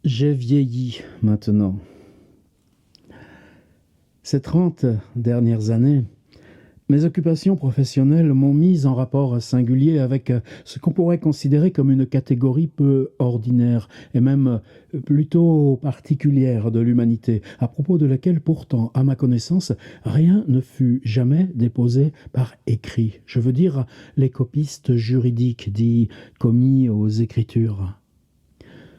J'ai vieilli maintenant. Ces 30 dernières années, mes occupations professionnelles m'ont mis en rapport singulier avec ce qu'on pourrait considérer comme une catégorie peu ordinaire et même plutôt particulière de l'humanité, à propos de laquelle pourtant, à ma connaissance, rien ne fut jamais déposé par écrit. Je veux dire les copistes juridiques dits commis aux Écritures.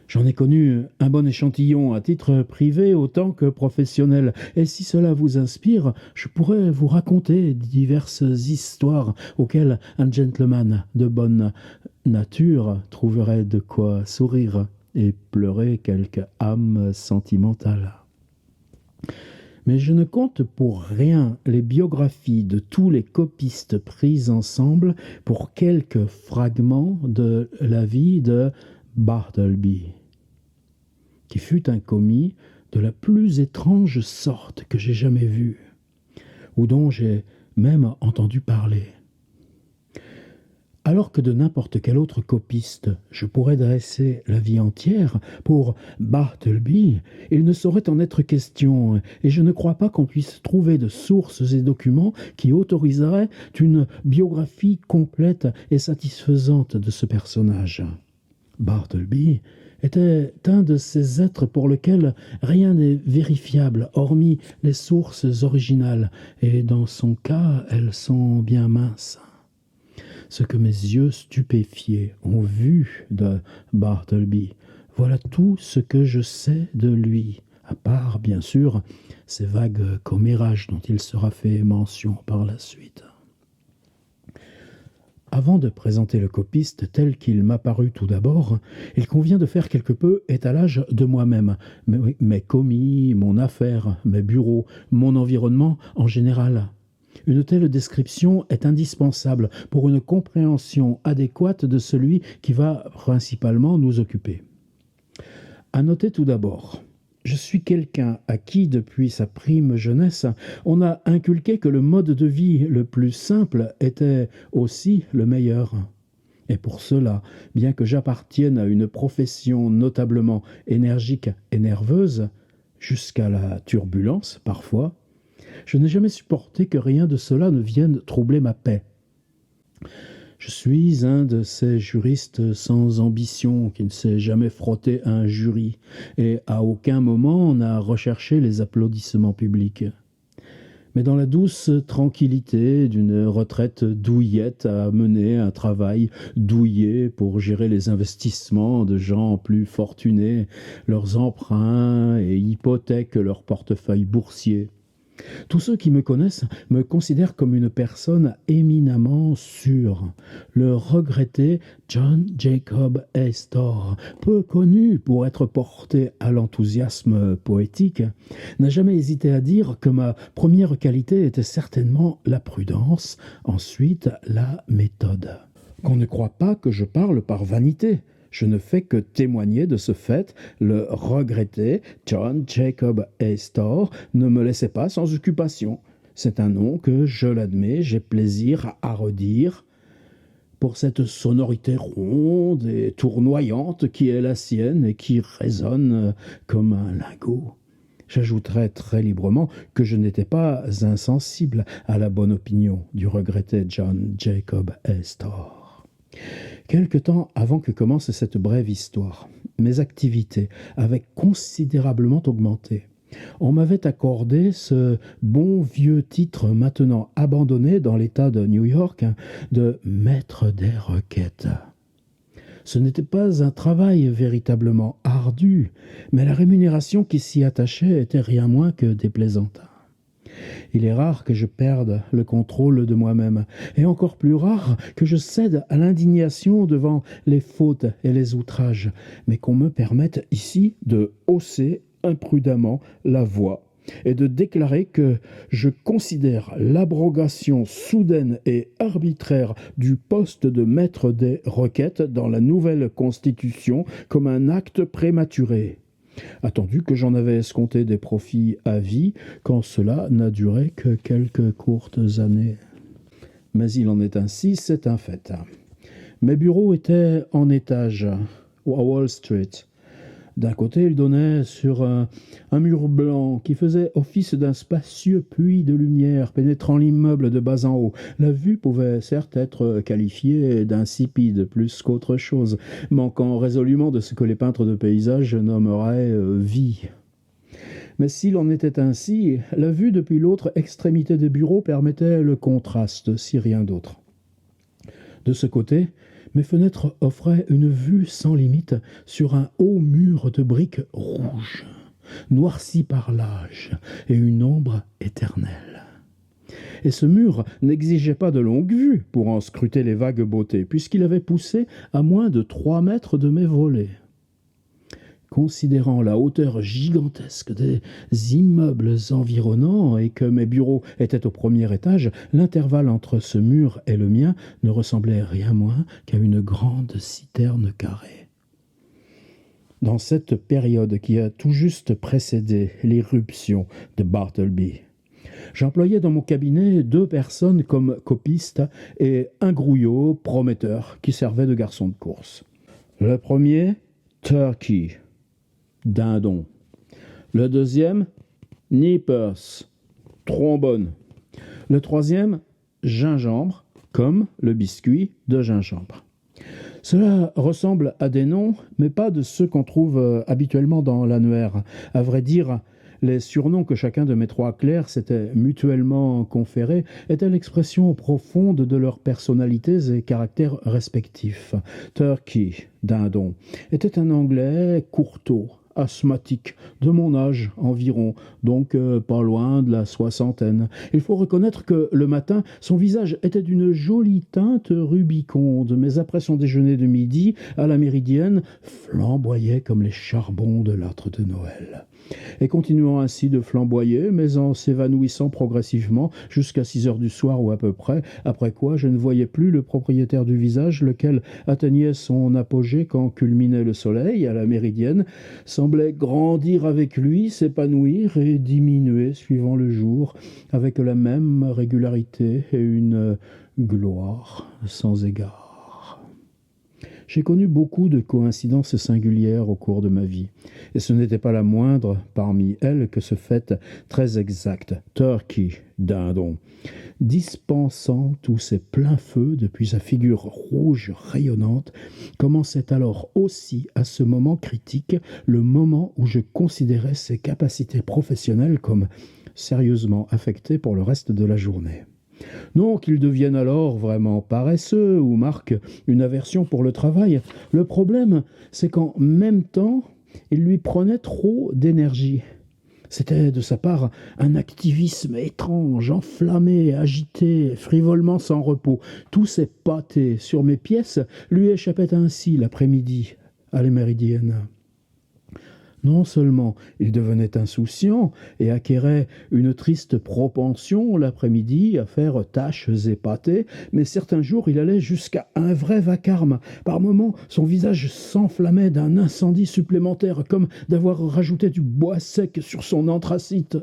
J'en ai connu un bon échantillon à titre privé autant que professionnel, et si cela vous inspire, je pourrais vous raconter diverses histoires auxquelles un gentleman de bonne nature trouverait de quoi sourire et pleurer quelque âme sentimentale. Mais je ne compte pour rien les biographies de tous les copistes prises ensemble pour quelques fragments de la vie de Bartleby, qui fut un commis de la plus étrange sorte que j'ai jamais vu, ou dont j'ai même entendu parler. Alors que de n'importe quel autre copiste, je pourrais dresser la vie entière, pour Bartleby, il ne saurait en être question, et je ne crois pas qu'on puisse trouver de sources et documents qui autoriseraient une biographie complète et satisfaisante de ce personnage. Bartleby était un de ces êtres pour lesquels rien n'est vérifiable, hormis les sources originales, et dans son cas, elles sont bien minces. Ce que mes yeux stupéfiés ont vu de Bartleby, voilà tout ce que je sais de lui, à part, bien sûr, ces vagues commérages dont il sera fait mention par la suite. Avant de présenter le copiste tel qu'il m'apparut tout d'abord, il convient de faire quelque peu étalage de moi-même, mes commis, mon affaire, mes bureaux, mon environnement en général. Une telle description est indispensable pour une compréhension adéquate de celui qui va principalement nous occuper. À noter tout d'abord, je suis quelqu'un à qui, depuis sa prime jeunesse, on a inculqué que le mode de vie le plus simple était aussi le meilleur. Et pour cela, bien que j'appartienne à une profession notablement énergique et nerveuse, jusqu'à la turbulence parfois, je n'ai jamais supporté que rien de cela ne vienne troubler ma paix. Je suis un de ces juristes sans ambition qui ne s'est jamais frotté à un jury et à aucun moment n'a recherché les applaudissements publics. Mais dans la douce tranquillité d'une retraite douillette à mener un travail douillet pour gérer les investissements de gens plus fortunés, leurs emprunts et hypothèquent leur portefeuille boursier. Tous ceux qui me connaissent me considèrent comme une personne éminemment sûre. Le regretté John Jacob Astor, peu connu pour être porté à l'enthousiasme poétique, n'a jamais hésité à dire que ma première qualité était certainement la prudence, ensuite la méthode. Qu'on ne croit pas que je parle par vanité. Je ne fais que témoigner de ce fait. Le regretté John Jacob Astor ne me laissait pas sans occupation. C'est un nom que, je l'admets, j'ai plaisir à redire pour cette sonorité ronde et tournoyante qui est la sienne et qui résonne comme un lingot. J'ajouterai très librement que je n'étais pas insensible à la bonne opinion du regretté John Jacob Astor. Quelque temps avant que commence cette brève histoire, mes activités avaient considérablement augmenté. On m'avait accordé ce bon vieux titre maintenant abandonné dans l'État de New York de maître des requêtes. Ce n'était pas un travail véritablement ardu, mais la rémunération qui s'y attachait était rien moins que déplaisante. Il est rare que je perde le contrôle de moi-même, et encore plus rare que je cède à l'indignation devant les fautes et les outrages, mais qu'on me permette ici de hausser imprudemment la voix et de déclarer que je considère l'abrogation soudaine et arbitraire du poste de maître des requêtes dans la nouvelle Constitution comme un acte prématuré. Attendu que j'en avais escompté des profits à vie, quand cela n'a duré que quelques courtes années. Mais il en est ainsi, c'est un fait. Mes bureaux étaient en étage, à Wall Street, D'un côté, il donnait sur un mur blanc qui faisait office d'un spacieux puits de lumière pénétrant l'immeuble de bas en haut. La vue pouvait certes être qualifiée d'insipide plus qu'autre chose, manquant résolument de ce que les peintres de paysages nommeraient vie. Mais s'il en était ainsi, la vue depuis l'autre extrémité des bureaux permettait le contraste, si rien d'autre. De ce côté, mes fenêtres offraient une vue sans limite sur un haut mur de briques rouges, noirci par l'âge et une ombre éternelle. Et ce mur n'exigeait pas de longue vue pour en scruter les vagues beautés, puisqu'il avait poussé à moins de 3 mètres de mes volets. Considérant la hauteur gigantesque des immeubles environnants et que mes bureaux étaient au premier étage, l'intervalle entre ce mur et le mien ne ressemblait rien moins qu'à une grande citerne carrée. Dans cette période qui a tout juste précédé l'irruption de Bartleby, j'employais dans mon cabinet 2 personnes comme copistes et un grouillot prometteur qui servait de garçon de course. Le premier, Turkey, dindon. Le deuxième, nippers, trombone. Le troisième, gingembre, comme le biscuit de gingembre. Cela ressemble à des noms, mais pas de ceux qu'on trouve habituellement dans l'annuaire. À vrai dire, les surnoms que chacun de mes 3 clercs s'était mutuellement conférés étaient l'expression profonde de leurs personnalités et caractères respectifs. Turkey, dindon, était un Anglais courteau, asthmatique, de mon âge environ, donc pas loin de la 60aine. Il faut reconnaître que le matin, son visage était d'une jolie teinte rubiconde, mais après son déjeuner de midi, à la méridienne, flamboyait comme les charbons de l'âtre de Noël. Et continuant ainsi de flamboyer, mais en s'évanouissant progressivement jusqu'à 6 heures du soir ou à peu près, après quoi je ne voyais plus le propriétaire du visage, lequel atteignait son apogée quand culminait le soleil, à la méridienne, semblait grandir avec lui, s'épanouir et diminuer suivant le jour, avec la même régularité et une gloire sans égard. J'ai connu beaucoup de coïncidences singulières au cours de ma vie, et ce n'était pas la moindre parmi elles que ce fait très exact, Turkey, dindon, dispensant tous ses pleins feux depuis sa figure rouge rayonnante, commençait alors aussi à ce moment critique, le moment où je considérais ses capacités professionnelles comme sérieusement affectées pour le reste de la journée. Non qu'il devienne alors vraiment paresseux ou marque une aversion pour le travail. Le problème, c'est qu'en même temps, il lui prenait trop d'énergie. C'était de sa part un activisme étrange, enflammé, agité, frivolement sans repos. Tous ces pâtés sur mes pièces lui échappaient ainsi l'après-midi à la méridienne. Non seulement il devenait insouciant et acquérait une triste propension l'après-midi à faire tâches épatées, mais certains jours il allait jusqu'à un vrai vacarme. Par moments, son visage s'enflammait d'un incendie supplémentaire, comme d'avoir rajouté du bois sec sur son anthracite.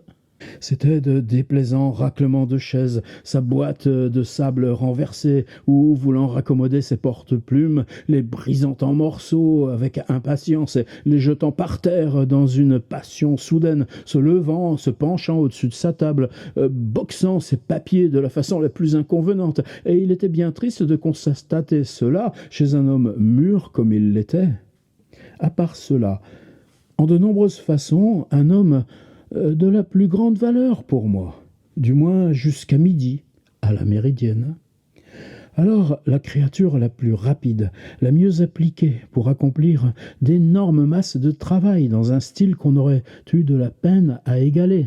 C'étaient de déplaisants raclements de chaises, sa boîte de sable renversée, ou, voulant raccommoder ses porte-plumes, les brisant en morceaux avec impatience et les jetant par terre dans une passion soudaine, se levant, se penchant au-dessus de sa table, boxant ses papiers de la façon la plus inconvenante. Et il était bien triste de constater cela chez un homme mûr comme il l'était. À part cela, en de nombreuses façons, un homme de la plus grande valeur pour moi, du moins jusqu'à midi, à la méridienne. Alors la créature la plus rapide, la mieux appliquée pour accomplir d'énormes masses de travail dans un style qu'on aurait eu de la peine à égaler.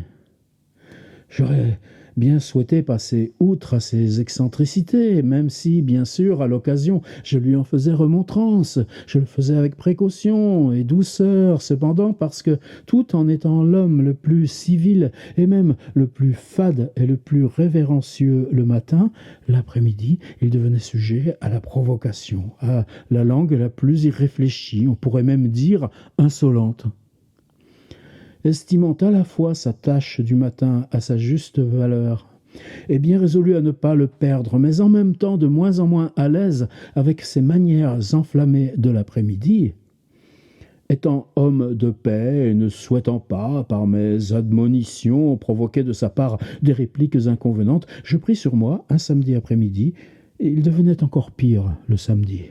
J'aurais bien souhaité passer outre à ses excentricités, même si, bien sûr, à l'occasion, je lui en faisais remontrance. Je le faisais avec précaution et douceur, cependant, parce que, tout en étant l'homme le plus civil et même le plus fade et le plus révérencieux le matin, l'après-midi, il devenait sujet à la provocation, à la langue la plus irréfléchie, on pourrait même dire insolente. Estimant à la fois sa tâche du matin à sa juste valeur, et bien résolu à ne pas le perdre, mais en même temps de moins en moins à l'aise avec ses manières enflammées de l'après-midi, Étant homme de paix et ne souhaitant pas, par mes admonitions, provoquer de sa part des répliques inconvenantes, je pris sur moi un samedi après-midi, et il devenait encore pire le samedi,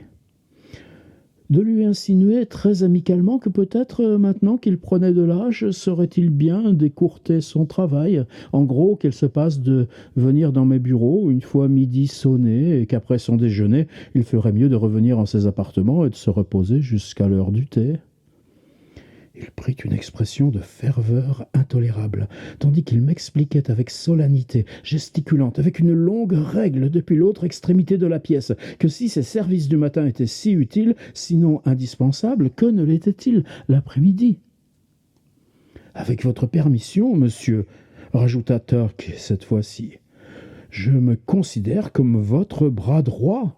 de lui insinuer très amicalement que peut-être, maintenant qu'il prenait de l'âge, serait-il bien d'écourter son travail, en gros qu'il se passe de venir dans mes bureaux une fois midi sonné, et qu'après son déjeuner, il ferait mieux de revenir en ses appartements et de se reposer jusqu'à l'heure du thé. Il prit une expression de ferveur intolérable, tandis qu'il m'expliquait avec solennité, gesticulante, avec une longue règle depuis l'autre extrémité de la pièce, que si ses services du matin étaient si utiles, sinon indispensables, que ne l'étaient-ils l'après-midi? Avec votre permission, monsieur, rajouta Turk cette fois-ci, je me considère comme votre bras droit.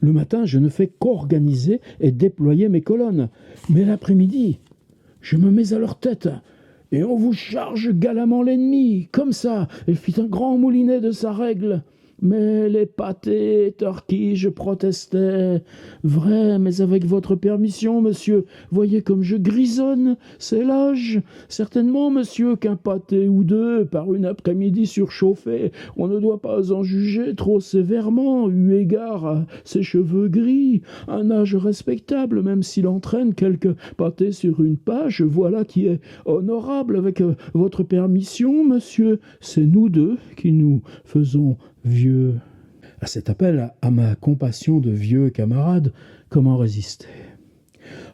Le matin, je ne fais qu'organiser et déployer mes colonnes, mais l'après-midi, je me mets à leur tête, et on vous charge galamment l'ennemi, comme ça. Elle fit un grand moulinet de sa règle. Mais les pâtés, Turkey, je protestais. Vrai, mais avec votre permission, monsieur, voyez comme je grisonne, c'est l'âge. Certainement, monsieur, qu'un pâté ou deux par une après-midi surchauffée, on ne doit pas en juger trop sévèrement, eu égard à ses cheveux gris. Un âge respectable, même s'il entraîne quelques pâtés sur une page, voilà qui est honorable. Avec votre permission, monsieur, c'est nous deux qui nous faisons vieux. À cet appel à ma compassion de vieux camarade, comment résister?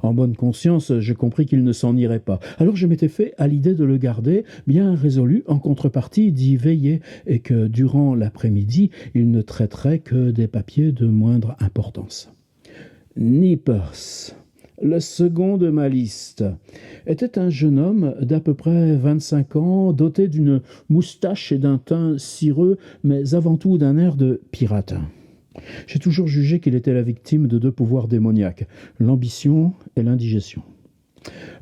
En bonne conscience, je compris qu'il ne s'en irait pas. Alors je m'étais fait à l'idée de le garder, bien résolu en contrepartie d'y veiller, et que durant l'après-midi, il ne traiterait que des papiers de moindre importance. Nippers, le second de ma liste, était un jeune homme d'à peu près 25 ans, doté d'une moustache et d'un teint cireux, mais avant tout d'un air de pirate. J'ai toujours jugé qu'il était la victime de deux pouvoirs démoniaques, l'ambition et l'indigestion.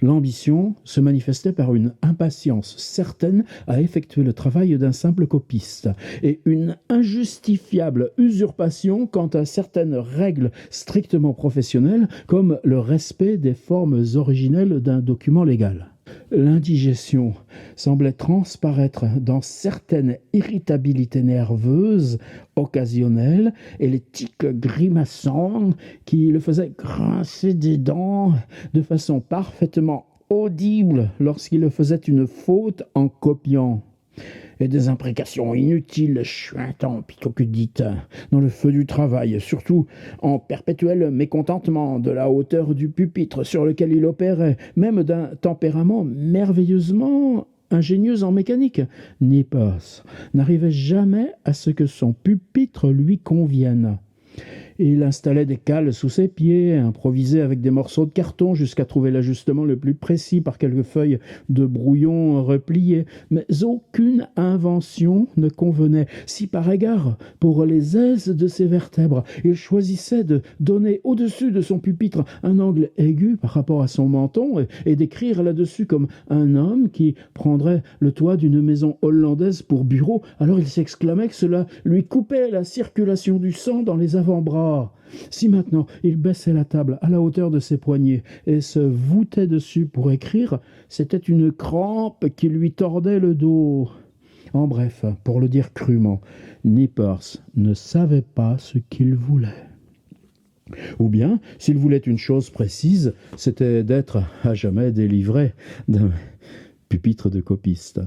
L'ambition se manifestait par une impatience certaine à effectuer le travail d'un simple copiste, et une injustifiable usurpation quant à certaines règles strictement professionnelles, comme le respect des formes originelles d'un document légal. L'indigestion semblait transparaître dans certaines irritabilités nerveuses occasionnelles et les tics grimaçants qui le faisaient grincer des dents de façon parfaitement audible lorsqu'il le faisait une faute en copiant, et des imprécations inutiles chuintant plutôt que dites dans le feu du travail, surtout en perpétuel mécontentement de la hauteur du pupitre sur lequel il opérait, même d'un tempérament merveilleusement ingénieux en mécanique. Nippers n'arrivait jamais à ce que son pupitre lui convienne. Il installait des cales sous ses pieds, improvisait avec des morceaux de carton jusqu'à trouver l'ajustement le plus précis par quelques feuilles de brouillon repliées, mais aucune invention ne convenait. Si par égard pour les aises de ses vertèbres, il choisissait de donner au-dessus de son pupitre un angle aigu par rapport à son menton et d'écrire là-dessus comme un homme qui prendrait le toit d'une maison hollandaise pour bureau, alors il s'exclamait que cela lui coupait la circulation du sang dans les avant-bras. Si maintenant il baissait la table à la hauteur de ses poignets et se voûtait dessus pour écrire, c'était une crampe qui lui tordait le dos. En bref, pour le dire crûment, Nippers ne savait pas ce qu'il voulait. Ou bien, s'il voulait une chose précise, c'était d'être à jamais délivré d'un pupitre de copiste.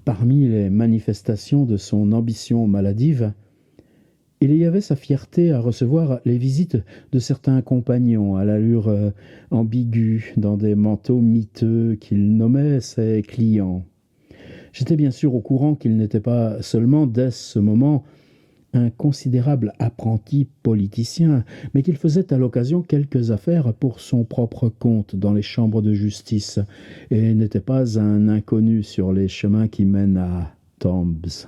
Parmi les manifestations de son ambition maladive, il y avait sa fierté à recevoir les visites de certains compagnons à l'allure ambiguë, dans des manteaux miteux qu'il nommait ses clients. J'étais bien sûr au courant qu'il n'était pas seulement dès ce moment un considérable apprenti politicien, mais qu'il faisait à l'occasion quelques affaires pour son propre compte dans les chambres de justice, et n'était pas un inconnu sur les chemins qui mènent à Tombs.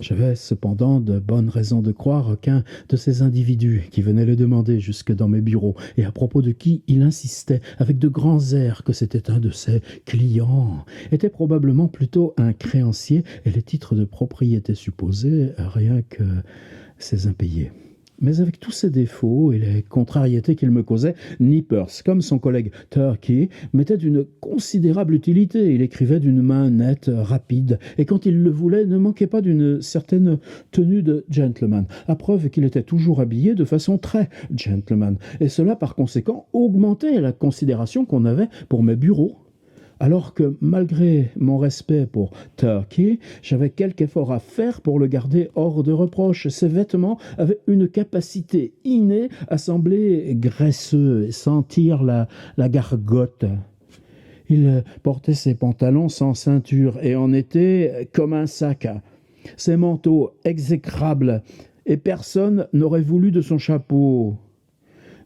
J'avais cependant de bonnes raisons de croire qu'un de ces individus qui venaient le demander jusque dans mes bureaux, et à propos de qui il insistait avec de grands airs que c'était un de ses clients, était probablement plutôt un créancier, et les titres de propriété supposés rien que ses impayés. Mais avec tous ses défauts et les contrariétés qu'il me causait, Nippers, comme son collègue Turkey, m'était d'une considérable utilité. Il écrivait d'une main nette, rapide, et quand il le voulait, ne manquait pas d'une certaine tenue de gentleman, à preuve qu'il était toujours habillé de façon très gentleman, et cela par conséquent augmentait la considération qu'on avait pour mes bureaux. Alors que, malgré mon respect pour Turkey, j'avais quelque effort à faire pour le garder hors de reproche. Ses vêtements avaient une capacité innée à sembler graisseux et sentir la gargote. Il portait ses pantalons sans ceinture et en était comme un sac. Ses manteaux exécrables, et personne n'aurait voulu de son chapeau.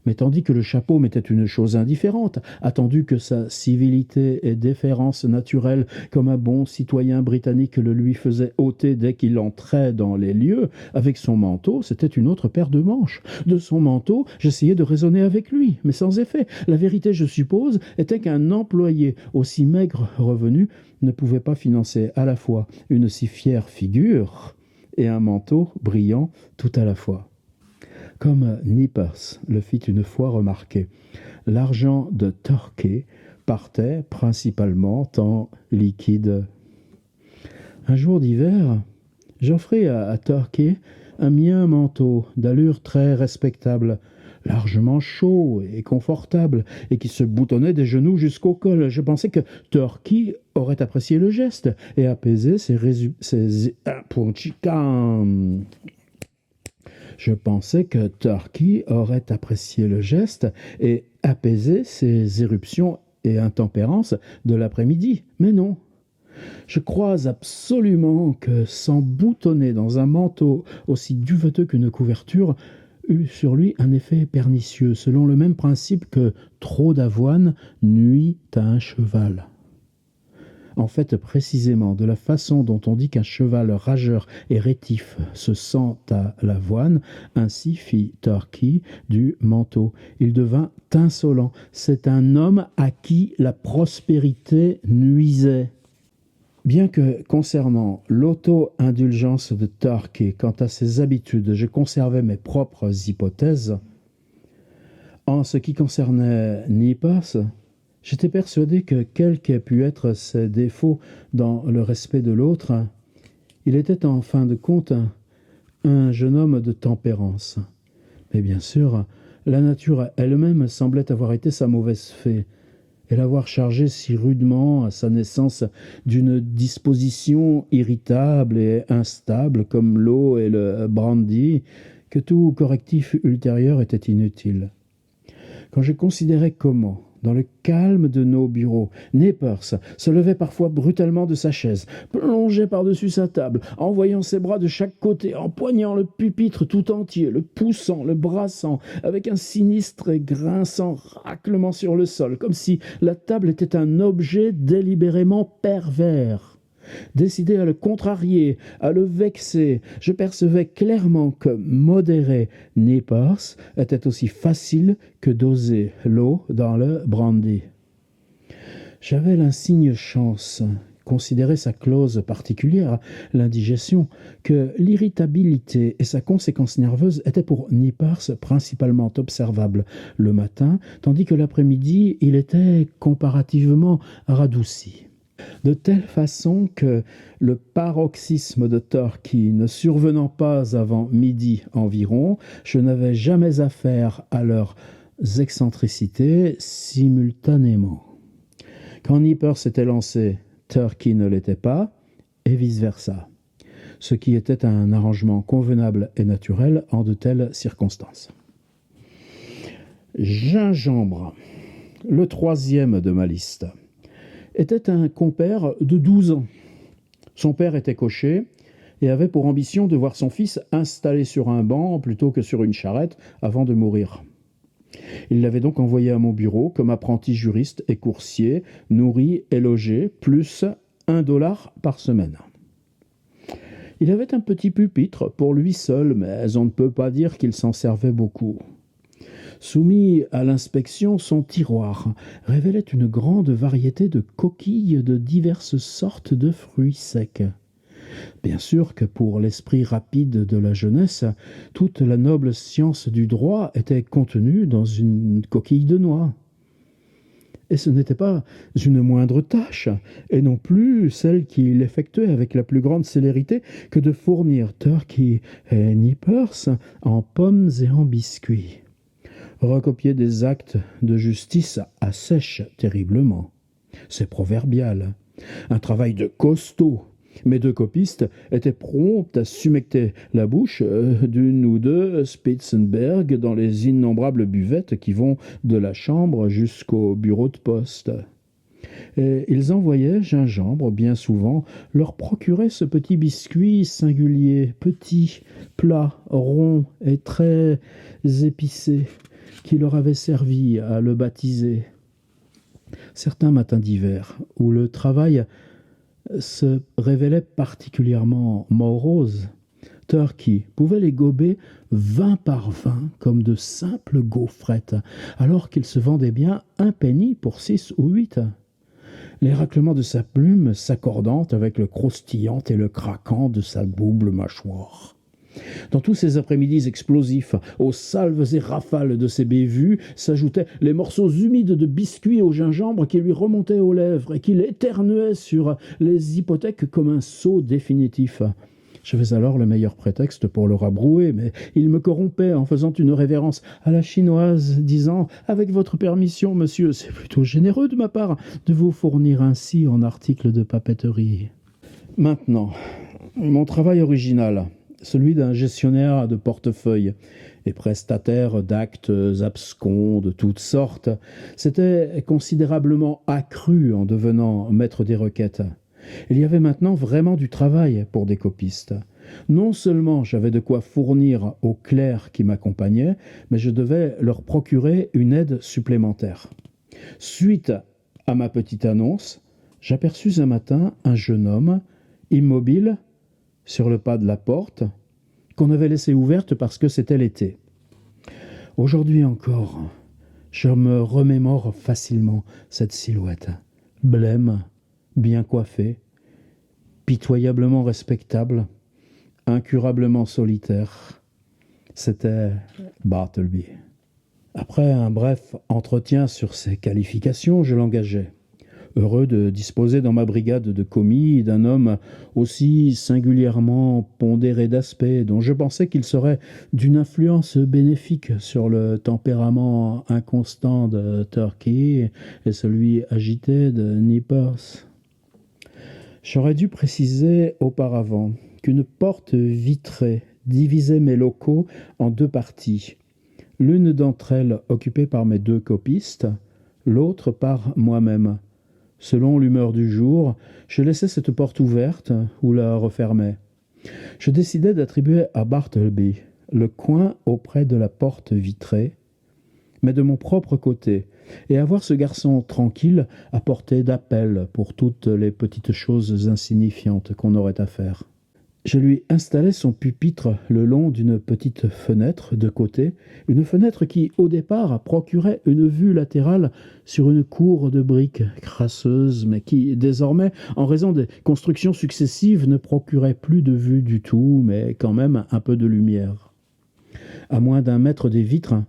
Mais tandis que le chapeau m'était une chose indifférente, attendu que sa civilité et déférence naturelle, comme un bon citoyen britannique le lui faisait ôter dès qu'il entrait dans les lieux, avec son manteau, c'était une autre paire de manches. De son manteau, j'essayais de raisonner avec lui, mais sans effet. La vérité, je suppose, était qu'un employé aussi maigre revenu ne pouvait pas financer à la fois une si fière figure et un manteau brillant tout à la fois. Comme Nippers le fit une fois remarquer, l'argent de Turkey partait principalement en liquide. Un jour d'hiver, j'offris à Turkey un mien manteau d'allure très respectable, largement chaud et confortable, et qui se boutonnait des genoux jusqu'au col. Je pensais que Turkey aurait apprécié le geste et apaisé Je pensais que Turkey aurait apprécié le geste et apaisé ses éruptions et intempérances de l'après-midi. Mais non. Je crois absolument que s'emboutonner dans un manteau aussi duveteux qu'une couverture eut sur lui un effet pernicieux, selon le même principe que trop d'avoine nuit à un cheval. En fait, précisément, de la façon dont on dit qu'un cheval rageur et rétif se sent à l'avoine, ainsi fit Turkey du manteau. Il devint insolent. C'est un homme à qui la prospérité nuisait. Bien que, concernant l'auto-indulgence de Turkey quant à ses habitudes, je conservais mes propres hypothèses, en ce qui concernait Nippers, j'étais persuadé que, quels qu'aient pu être ses défauts dans le respect de l'autre, il était en fin de compte un jeune homme de tempérance. Mais bien sûr, la nature elle-même semblait avoir été sa mauvaise fée, et l'avoir chargé si rudement à sa naissance d'une disposition irritable et instable comme l'eau et le brandy, que tout correctif ultérieur était inutile. Quand je considérais comment, dans le calme de nos bureaux, Nippers se levait parfois brutalement de sa chaise, plongeait par-dessus sa table, envoyant ses bras de chaque côté, empoignant le pupitre tout entier, le poussant, le brassant, avec un sinistre et grinçant raclement sur le sol, comme si la table était un objet délibérément pervers. Décidé à le contrarier, à le vexer, je percevais clairement que modérer Nippers était aussi facile que doser l'eau dans le brandy. J'avais l'insigne chance, considérer sa clause particulière, l'indigestion, que l'irritabilité et sa conséquence nerveuse étaient pour Nippers principalement observables le matin, tandis que l'après-midi, il était comparativement radouci. De telle façon que le paroxysme de Turkey ne survenant pas avant midi environ, je n'avais jamais affaire à leurs excentricités simultanément. Quand Nippers s'était lancé, Turkey ne l'était pas, et vice-versa, ce qui était un arrangement convenable et naturel en de telles circonstances. Gingembre, le troisième de ma liste, était un compère de 12 ans. Son père était cocher et avait pour ambition de voir son fils installé sur un banc plutôt que sur une charrette avant de mourir. Il l'avait donc envoyé à mon bureau comme apprenti juriste et coursier, nourri et logé, plus $1 par semaine. Il avait un petit pupitre pour lui seul, mais on ne peut pas dire qu'il s'en servait beaucoup. Soumis à l'inspection, son tiroir révélait une grande variété de coquilles de diverses sortes de fruits secs. Bien sûr que pour l'esprit rapide de la jeunesse, toute la noble science du droit était contenue dans une coquille de noix. Et ce n'était pas une moindre tâche, et non plus celle qu'il effectuait avec la plus grande célérité que de fournir Turkey et Nippers en pommes et en biscuits. Recopier des actes de justice assèche terriblement. C'est proverbial. Un travail de costaud. Mes deux copistes étaient promptes à s'humecter la bouche d'une ou deux Spitzenberg dans les innombrables buvettes qui vont de la chambre jusqu'au bureau de poste. Et ils envoyaient gingembre, bien souvent, leur procurer ce petit biscuit singulier, petit, plat, rond et très épicé, qui leur avait servi à le baptiser. Certains matins d'hiver, où le travail se révélait particulièrement morose, Turkey pouvait les gober 20 par 20 comme de simples gaufrettes, alors qu'il se vendait bien un penny pour 6 ou 8. Les raclements de sa plume s'accordant avec le croustillant et le craquant de sa double mâchoire. Dans tous ces après-midi explosifs, aux salves et rafales de ses bévues, s'ajoutaient les morceaux humides de biscuits au gingembre qui lui remontaient aux lèvres et qu'il éternuait sur les hypothèques comme un sot définitif. J'avais alors le meilleur prétexte pour le rabrouer, mais il me corrompait en faisant une révérence à la chinoise, disant « Avec votre permission, monsieur, c'est plutôt généreux de ma part de vous fournir ainsi en articles de papeterie. » Maintenant, mon travail original, celui d'un gestionnaire de portefeuille et prestataire d'actes abscons de toutes sortes, s'était considérablement accru en devenant maître des requêtes. Il y avait maintenant vraiment du travail pour des copistes. Non seulement j'avais de quoi fournir aux clercs qui m'accompagnaient, mais je devais leur procurer une aide supplémentaire. Suite à ma petite annonce, j'aperçus un matin un jeune homme, immobile, sur le pas de la porte, qu'on avait laissée ouverte parce que c'était l'été. Aujourd'hui encore, je me remémore facilement cette silhouette, blême, bien coiffée, pitoyablement respectable, incurablement solitaire. C'était Bartleby. Après un bref entretien sur ses qualifications, je l'engageai. Heureux de disposer dans ma brigade de commis d'un homme aussi singulièrement pondéré d'aspect, dont je pensais qu'il serait d'une influence bénéfique sur le tempérament inconstant de Turkey et celui agité de Nippers. J'aurais dû préciser auparavant qu'une porte vitrée divisait mes locaux en deux parties, l'une d'entre elles occupée par mes deux copistes, l'autre par moi-même. Selon l'humeur du jour, je laissais cette porte ouverte ou la refermais. Je décidai d'attribuer à Bartleby le coin auprès de la porte vitrée, mais de mon propre côté, et avoir ce garçon tranquille à portée d'appel pour toutes les petites choses insignifiantes qu'on aurait à faire. Je lui installai son pupitre le long d'une petite fenêtre de côté, une fenêtre qui, au départ, procurait une vue latérale sur une cour de briques crasseuses, mais qui, désormais, en raison des constructions successives, ne procurait plus de vue du tout, mais quand même un peu de lumière. À moins d'1 mètre des vitres,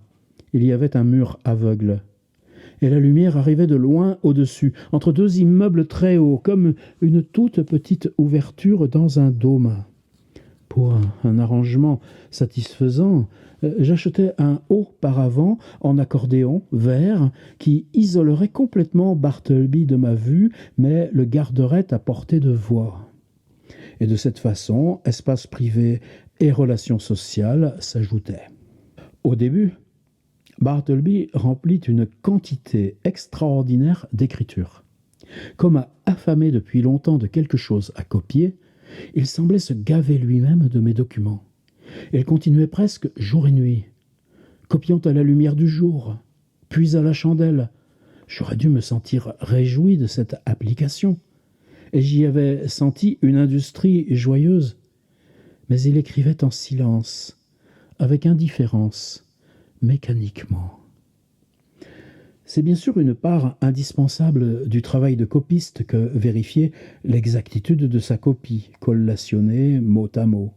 il y avait un mur aveugle, et la lumière arrivait de loin au-dessus, entre deux immeubles très hauts, comme une toute petite ouverture dans un dôme. Pour un arrangement satisfaisant, j'achetai un haut paravent en accordéon vert qui isolerait complètement Bartleby de ma vue, mais le garderait à portée de voix. Et de cette façon, espace privé et relations sociales s'ajoutaient. Au début, Bartleby remplit une quantité extraordinaire d'écriture. Comme affamé depuis longtemps de quelque chose à copier, il semblait se gaver lui-même de mes documents. Il continuait presque jour et nuit, copiant à la lumière du jour, puis à la chandelle. J'aurais dû me sentir réjoui de cette application, et j'y avais senti une industrie joyeuse. Mais il écrivait en silence, avec indifférence, mécaniquement. C'est bien sûr une part indispensable du travail de copiste que vérifier l'exactitude de sa copie, collationnée mot à mot.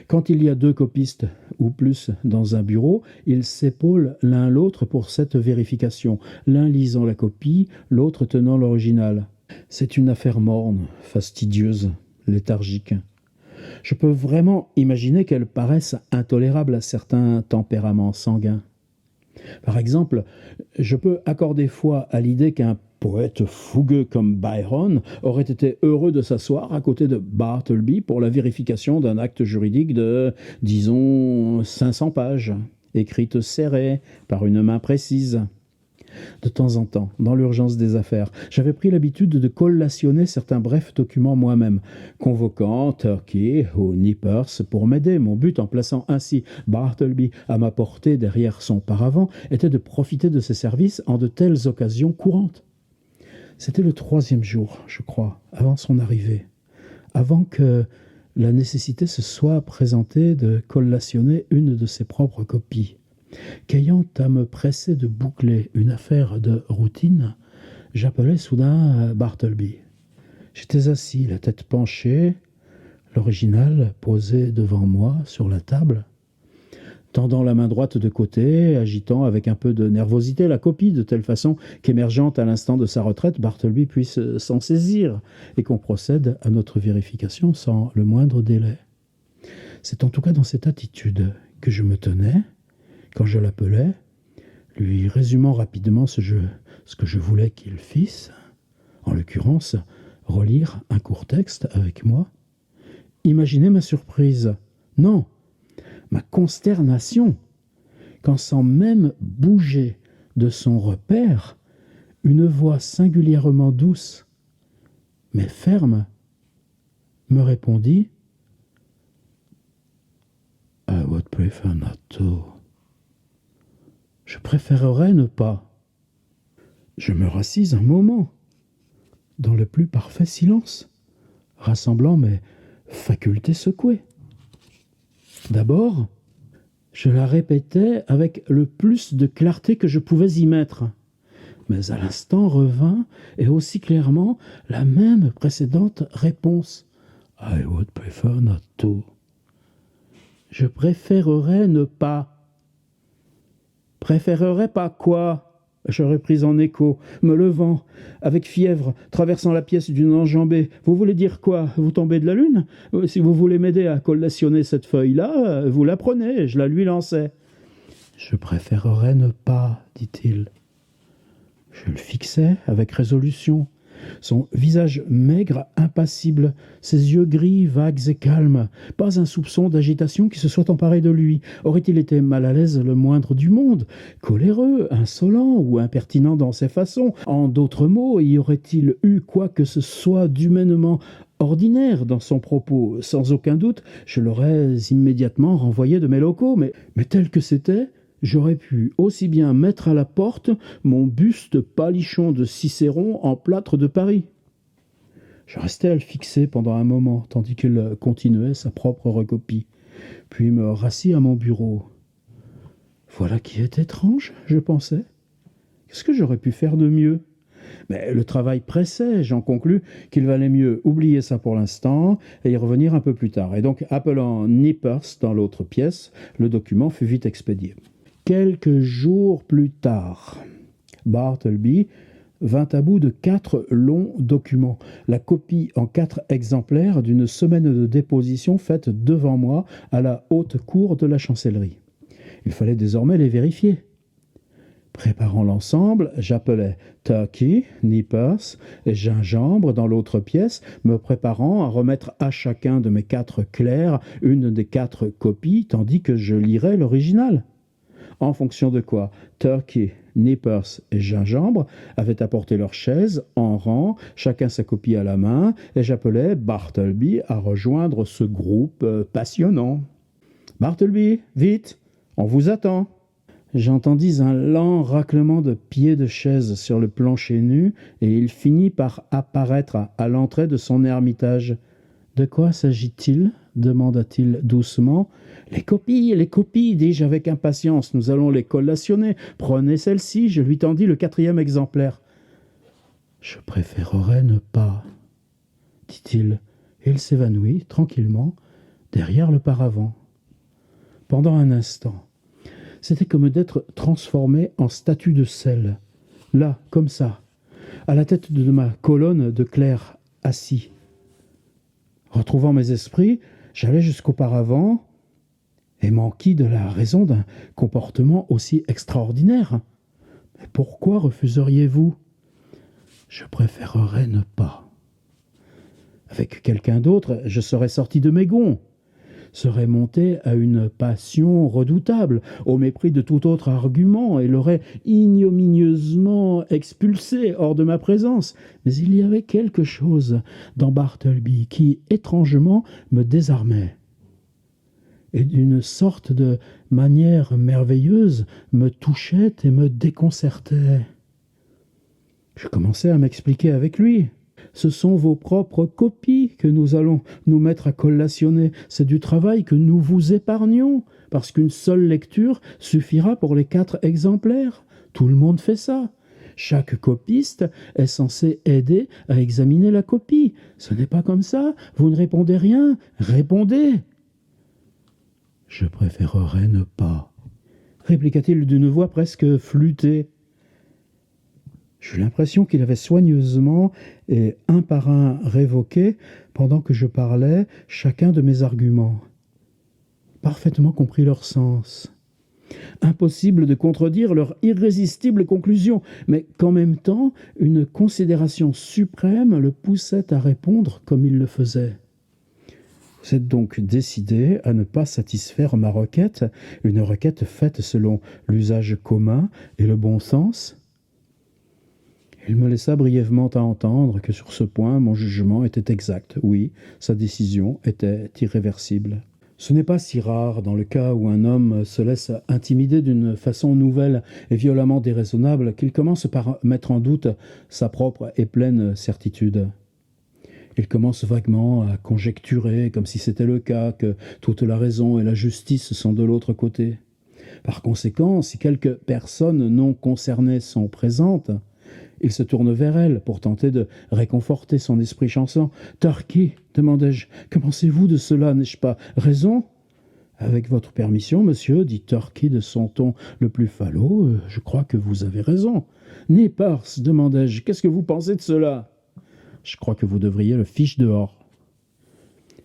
Quand il y a 2 copistes ou plus dans un bureau, ils s'épaulent l'un l'autre pour cette vérification, l'un lisant la copie, l'autre tenant l'original. C'est une affaire morne, fastidieuse, léthargique. Je peux vraiment imaginer qu'elle paraisse intolérable à certains tempéraments sanguins. Par exemple, je peux accorder foi à l'idée qu'un poète fougueux comme Byron aurait été heureux de s'asseoir à côté de Bartleby pour la vérification d'un acte juridique de, disons, 500 pages, écrite serrée, par une main précise. De temps en temps, dans l'urgence des affaires, j'avais pris l'habitude de collationner certains brefs documents moi-même, convoquant Turkey ou Nippers pour m'aider. Mon but en plaçant ainsi Bartleby à ma portée derrière son paravent était de profiter de ses services en de telles occasions courantes. C'était le 3e jour, je crois, avant son arrivée, avant que la nécessité se soit présentée de collationner une de ses propres copies. Qu'ayant à me presser de boucler une affaire de routine, j'appelai soudain Bartleby. J'étais assis, la tête penchée, l'original posé devant moi sur la table, tendant la main droite de côté, agitant avec un peu de nervosité la copie, de telle façon qu'émergeant à l'instant de sa retraite, Bartleby puisse s'en saisir et qu'on procède à notre vérification sans le moindre délai. C'est en tout cas dans cette attitude que je me tenais, quand je l'appelais, lui résumant rapidement ce que je voulais qu'il fisse, en l'occurrence, relire un court texte avec moi. Imaginez ma surprise, non, ma consternation, quand sans même bouger de son repère, une voix singulièrement douce, mais ferme, me répondit « I would prefer not to. » Je préférerais ne pas. Je me rassis un moment, dans le plus parfait silence, rassemblant mes facultés secouées. D'abord, je la répétai avec le plus de clarté que je pouvais y mettre. Mais à l'instant revint, et aussi clairement, la même précédente réponse. « I would prefer not to. » Je préférerais ne pas. Préférerais pas quoi? Je repris en écho, me levant, avec fièvre, traversant la pièce d'une enjambée. Vous voulez dire quoi? Vous tombez de la lune? Si vous voulez m'aider à collationner cette feuille-là, vous la prenez, je la lui lançais. Je préférerais ne pas, dit-il. Je le fixais avec résolution. Son visage maigre, impassible, ses yeux gris, vagues et calmes, pas un soupçon d'agitation qui se soit emparé de lui. Aurait-il été mal à l'aise le moindre du monde, coléreux, insolent ou impertinent dans ses façons? En d'autres mots, y aurait-il eu quoi que ce soit d'humainement ordinaire dans son propos? Sans aucun doute, je l'aurais immédiatement renvoyé de mes locaux, mais tel que c'était, j'aurais pu aussi bien mettre à la porte mon buste palichon de Cicéron en plâtre de Paris. Je restai à le fixer pendant un moment, tandis qu'il continuait sa propre recopie, puis me rassis à mon bureau. Voilà qui est étrange, je pensais. Qu'est-ce que j'aurais pu faire de mieux? Mais le travail pressait, j'en conclus qu'il valait mieux oublier ça pour l'instant et y revenir un peu plus tard. Et donc, appelant Nippers dans l'autre pièce, le document fut vite expédié. Quelques jours plus tard, Bartleby vint à bout de 4 longs documents, la copie en 4 exemplaires d'une semaine de déposition faite devant moi à la haute cour de la chancellerie. Il fallait désormais les vérifier. Préparant l'ensemble, j'appelais Turkey, Nippers et Gingembre dans l'autre pièce, me préparant à remettre à chacun de mes 4 clercs une des 4 copies, tandis que je lirais l'original. En fonction de quoi Turkey, Nippers et Gingembre avaient apporté leurs chaises en rang, chacun sa copie à la main, et j'appelais Bartleby à rejoindre ce groupe passionnant. « Bartleby, vite, on vous attend !» J'entendis un lent raclement de pieds de chaise sur le plancher nu, et il finit par apparaître à l'entrée de son ermitage. « De quoi s'agit-il demanda-t-il doucement. Les copies, dis-je avec impatience. Nous allons les collationner. Prenez celle-ci, je lui tendis le 4e exemplaire. Je préférerais ne pas, dit-il, et il s'évanouit tranquillement derrière le paravent. Pendant un instant, c'était comme d'être transformé en statue de sel, là, comme ça, à la tête de ma colonne de clercs assis. Retrouvant mes esprits, j'allai jusqu'au paravent et m'enquis de la raison d'un comportement aussi extraordinaire. Mais pourquoi refuseriez-vous? Je préférerais ne pas. Avec quelqu'un d'autre, je serais sorti de mes gonds, serais monté à une passion redoutable, au mépris de tout autre argument, et l'aurais ignominieusement expulsé hors de ma présence. Mais il y avait quelque chose dans Bartleby qui, étrangement, me désarmait, et d'une sorte de manière merveilleuse me touchait et me déconcertait. Je commençais à m'expliquer avec lui. Ce sont vos propres copies que nous allons nous mettre à collationner. C'est du travail que nous vous épargnons, parce qu'une seule lecture suffira pour les 4 exemplaires. Tout le monde fait ça. Chaque copiste est censé aider à examiner la copie. Ce n'est pas comme ça. Vous ne répondez rien. Répondez. Je préférerais ne pas, répliqua-t-il d'une voix presque flûtée. J'eus l'impression qu'il avait soigneusement et un par un révoqué, pendant que je parlais, chacun de mes arguments. Parfaitement compris leur sens. Impossible de contredire leur irrésistible conclusion, mais qu'en même temps, une considération suprême le poussait à répondre comme il le faisait. Vous êtes donc décidé à ne pas satisfaire ma requête, une requête faite selon l'usage commun et le bon sens? Il me laissa brièvement à entendre que sur ce point, mon jugement était exact. Oui, sa décision était irréversible. Ce n'est pas si rare dans le cas où un homme se laisse intimider d'une façon nouvelle et violemment déraisonnable qu'il commence par mettre en doute sa propre et pleine certitude. Il commence vaguement à conjecturer, comme si c'était le cas, que toute la raison et la justice sont de l'autre côté. Par conséquent, si quelques personnes non concernées sont présentes, il se tourne vers elles pour tenter de réconforter son esprit chancelant. « Turkey, demandai-je, que pensez-vous de cela, n'ai-je pas raison ?» « Avec votre permission, monsieur, dit Turkey de son ton le plus falot, je crois que vous avez raison. »« Nippers, demandai-je, qu'est-ce que vous pensez de cela ?»« Je crois que vous devriez le fiche dehors. »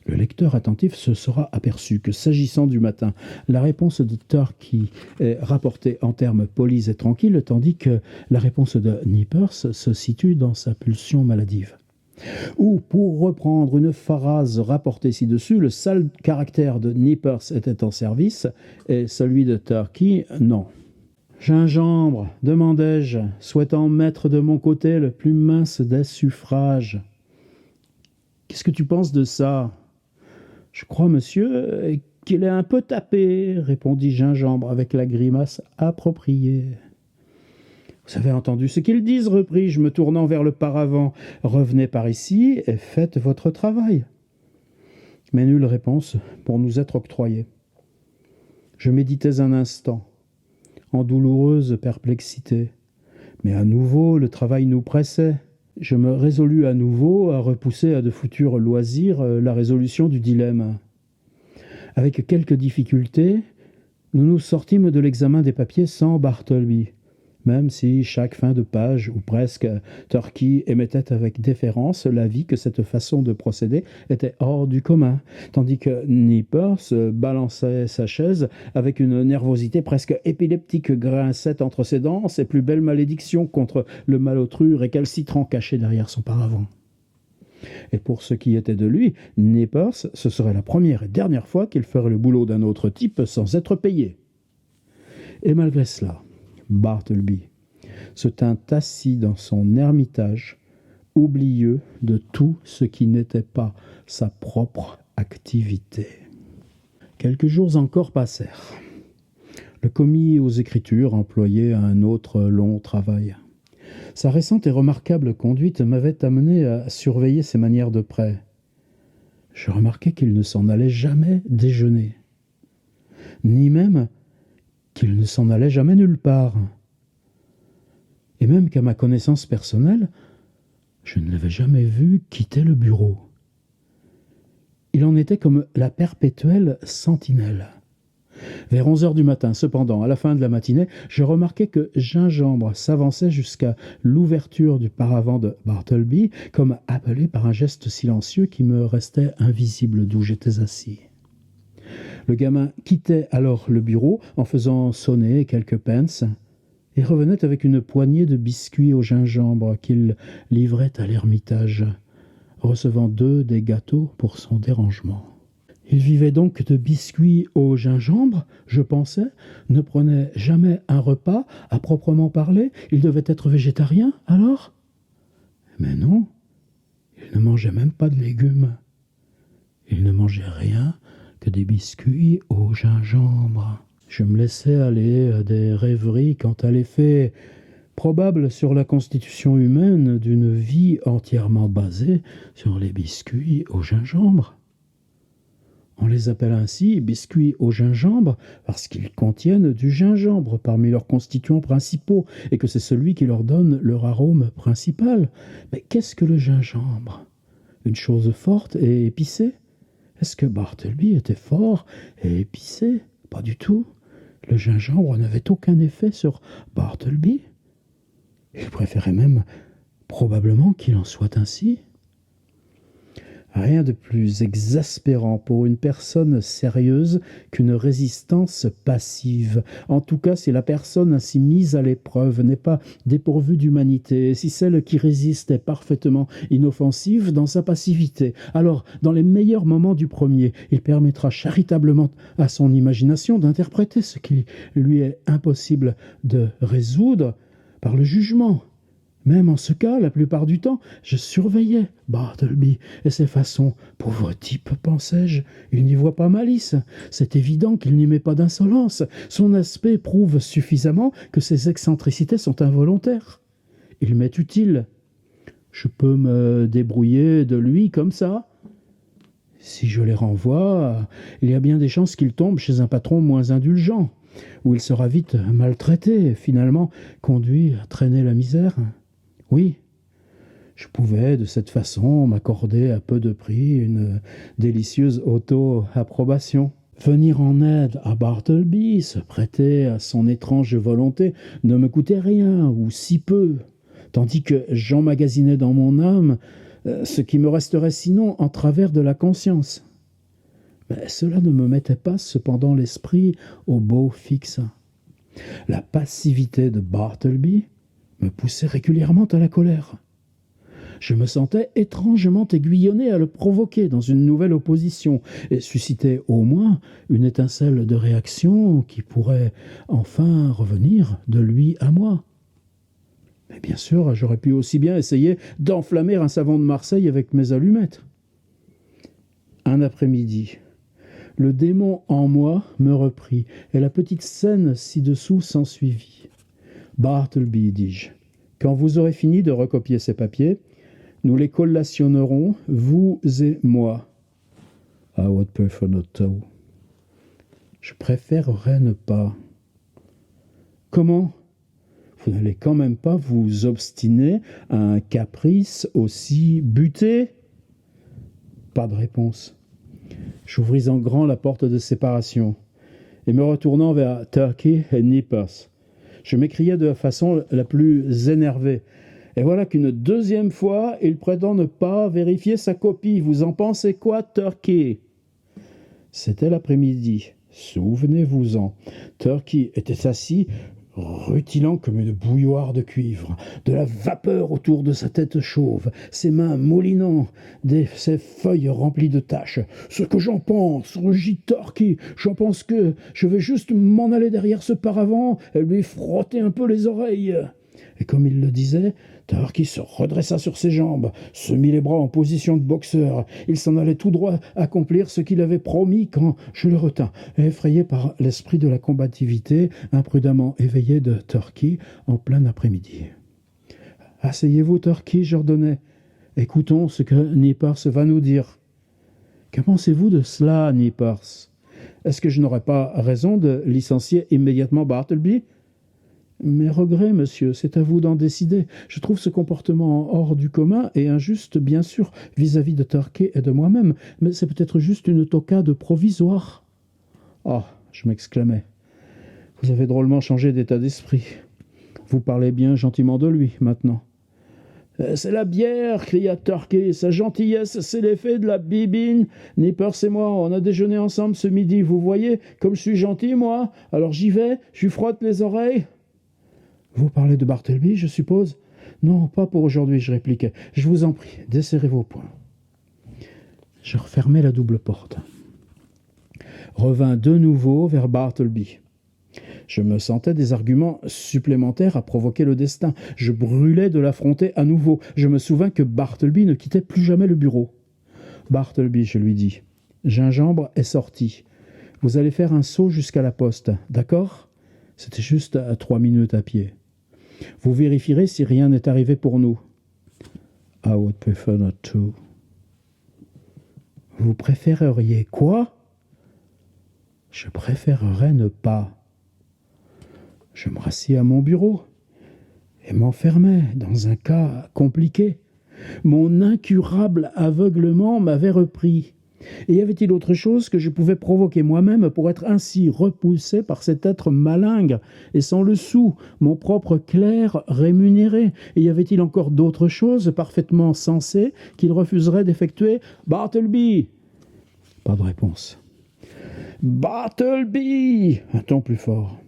Le lecteur attentif se sera aperçu que, s'agissant du matin, la réponse de Turkey est rapportée en termes polis et tranquilles, tandis que la réponse de Nippers se situe dans sa pulsion maladive. Ou, pour reprendre une phrase rapportée ci-dessus, le sale caractère de Nippers était en service, et celui de Turkey, non. « Gingembre, demandai-je, souhaitant mettre de mon côté le plus mince des suffrages. Qu'est-ce que tu penses de ça ? » « Je crois, monsieur, qu'il est un peu tapé, » répondit Gingembre avec la grimace appropriée. « Vous avez entendu ce qu'ils disent, repris-je, me tournant vers le paravent. Revenez par ici et faites votre travail. » Mais nulle réponse pour nous être octroyée. Je méditais un instant, en douloureuse perplexité. Mais à nouveau, le travail nous pressait. Je me résolus à nouveau à repousser à de futurs loisirs la résolution du dilemme. Avec quelques difficultés, nous nous sortîmes de l'examen des papiers sans Bartleby, même si chaque fin de page, ou presque, Turkey émettait avec déférence l'avis que cette façon de procéder était hors du commun, tandis que Nippers balançait sa chaise avec une nervosité presque épileptique, grinçait entre ses dents ses plus belles malédictions contre le malotru récalcitrant caché derrière son paravent. Et pour ce qui était de lui, Nippers, ce serait la première et dernière fois qu'il ferait le boulot d'un autre type sans être payé. Et malgré cela, Bartleby se tint assis dans son ermitage, oublieux de tout ce qui n'était pas sa propre activité. Quelques jours encore passèrent. Le commis aux Écritures employait un autre long travail. Sa récente et remarquable conduite m'avait amené à surveiller ses manières de près. Je remarquai qu'il ne s'en allait jamais déjeuner, ni même qu'il ne s'en allait jamais nulle part, et même qu'à ma connaissance personnelle, je ne l'avais jamais vu quitter le bureau. Il en était comme la perpétuelle sentinelle. Vers 11 heures du matin, cependant, à la fin de la matinée, je remarquai que Gingembre s'avançait jusqu'à l'ouverture du paravent de Bartleby, comme appelé par un geste silencieux qui me restait invisible d'où j'étais assis. Le gamin quittait alors le bureau en faisant sonner quelques pence et revenait avec une poignée de biscuits au gingembre qu'il livrait à l'ermitage, recevant 2 des gâteaux pour son dérangement. Il vivait donc de biscuits au gingembre, je pensais, ne prenait jamais un repas à proprement parler. Il devait être végétarien, alors? Mais non, il ne mangeait même pas de légumes. Il ne mangeait rien que des biscuits au gingembre. Je me laissais aller à des rêveries quant à l'effet probable sur la constitution humaine d'une vie entièrement basée sur les biscuits au gingembre. On les appelle ainsi biscuits au gingembre parce qu'ils contiennent du gingembre parmi leurs constituants principaux et que c'est celui qui leur donne leur arôme principal. Mais qu'est-ce que le gingembre? Une chose forte et épicée? Est-ce que Bartleby était fort et épicé? Pas du tout. Le gingembre n'avait aucun effet sur Bartleby. Il préférait même probablement qu'il en soit ainsi. Rien de plus exaspérant pour une personne sérieuse qu'une résistance passive. En tout cas, si la personne ainsi mise à l'épreuve n'est pas dépourvue d'humanité, si celle qui résiste est parfaitement inoffensive dans sa passivité, alors, dans les meilleurs moments du premier, il permettra charitablement à son imagination d'interpréter ce qui lui est impossible de résoudre par le jugement. Même en ce cas, la plupart du temps, je surveillais Bartleby et ses façons. Pauvre type, pensais-je, il n'y voit pas malice. C'est évident qu'il n'y met pas d'insolence. Son aspect prouve suffisamment que ses excentricités sont involontaires. Il m'est utile. Je peux me débrouiller de lui comme ça. Si je les renvoie, il y a bien des chances qu'il tombe chez un patron moins indulgent, où il sera vite maltraité et finalement conduit à traîner la misère. Oui, je pouvais de cette façon m'accorder à peu de prix une délicieuse auto-approbation. Venir en aide à Bartleby, se prêter à son étrange volonté, ne me coûtait rien, ou si peu, tandis que j'emmagasinais dans mon âme ce qui me resterait sinon en travers de la conscience. Mais cela ne me mettait pas cependant l'esprit au beau fixe. La passivité de Bartleby me poussait régulièrement à la colère. Je me sentais étrangement aiguillonné à le provoquer dans une nouvelle opposition et susciter au moins une étincelle de réaction qui pourrait enfin revenir de lui à moi. Mais bien sûr, j'aurais pu aussi bien essayer d'enflammer un savon de Marseille avec mes allumettes. Un après-midi, le démon en moi me reprit et la petite scène ci-dessous s'ensuivit. « Bartleby, dis-je, quand vous aurez fini de recopier ces papiers, nous les collationnerons, vous et moi. » I would prefer not to. Je préférerais ne pas. Comment? Vous n'allez quand même pas vous obstiner à un caprice aussi buté? Pas de réponse. J'ouvris en grand la porte de séparation et me retournant vers Turkey et Nippers, je m'écriai de la façon la plus énervée. Et voilà qu'une deuxième fois, il prétend ne pas vérifier sa copie. Vous en pensez quoi, Turkey? C'était l'après-midi. Souvenez-vous-en. Turkey était assis, rutilant comme une bouilloire de cuivre, de la vapeur autour de sa tête chauve, ses mains moulinant ses feuilles remplies de taches. « Ce que j'en pense, rugit Turkey, j'en pense que je vais juste m'en aller derrière ce paravent et lui frotter un peu les oreilles. » Et comme il le disait, Turkey se redressa sur ses jambes, se mit les bras en position de boxeur. Il s'en allait tout droit accomplir ce qu'il avait promis quand je le retins, effrayé par l'esprit de la combativité imprudemment éveillé de Turkey en plein après-midi. « Asseyez-vous, Turkey, j'ordonnais. Écoutons ce que Nippers va nous dire. » Que pensez-vous de cela, Nippers? Est-ce que je n'aurais pas raison de licencier immédiatement Bartleby? Mes regrets, monsieur, c'est à vous d'en décider. Je trouve ce comportement hors du commun et injuste, bien sûr, vis-à-vis de Turkey et de moi-même, mais c'est peut-être juste une toquade provisoire. Ah, je m'exclamais. Vous avez drôlement changé d'état d'esprit. Vous parlez bien gentiment de lui, maintenant. C'est la bière, cria Turkey. Sa gentillesse, c'est l'effet de la bibine. Nippers et moi, on a déjeuné ensemble ce midi. Vous voyez, comme je suis gentil, moi. Alors j'y vais, je lui frotte les oreilles. Vous parlez de Bartleby, je suppose? Non, pas pour aujourd'hui, je répliquai. Je vous en prie, desserrez vos poings. Je refermai la double porte. Revins de nouveau vers Bartleby. Je me sentais des arguments supplémentaires à provoquer le destin. Je brûlais de l'affronter à nouveau. Je me souvins que Bartleby ne quittait plus jamais le bureau. Bartleby, je lui dis, Gingembre est sorti. Vous allez faire un saut jusqu'à la poste, d'accord? C'était juste à 3 minutes à pied. Vous vérifierez si rien n'est arrivé pour nous. I would prefer not to. Vous préféreriez quoi? Je préférerais ne pas. Je me rassis à mon bureau et m'enfermais dans un cas compliqué. Mon incurable aveuglement m'avait repris. Et y avait-il autre chose que je pouvais provoquer moi-même pour être ainsi repoussé par cet être malingre et sans le sou, mon propre clerc rémunéré? Et y avait-il encore d'autres choses parfaitement sensées qu'il refuserait d'effectuer? Bartleby! Pas de réponse. Bartleby! Un ton plus fort.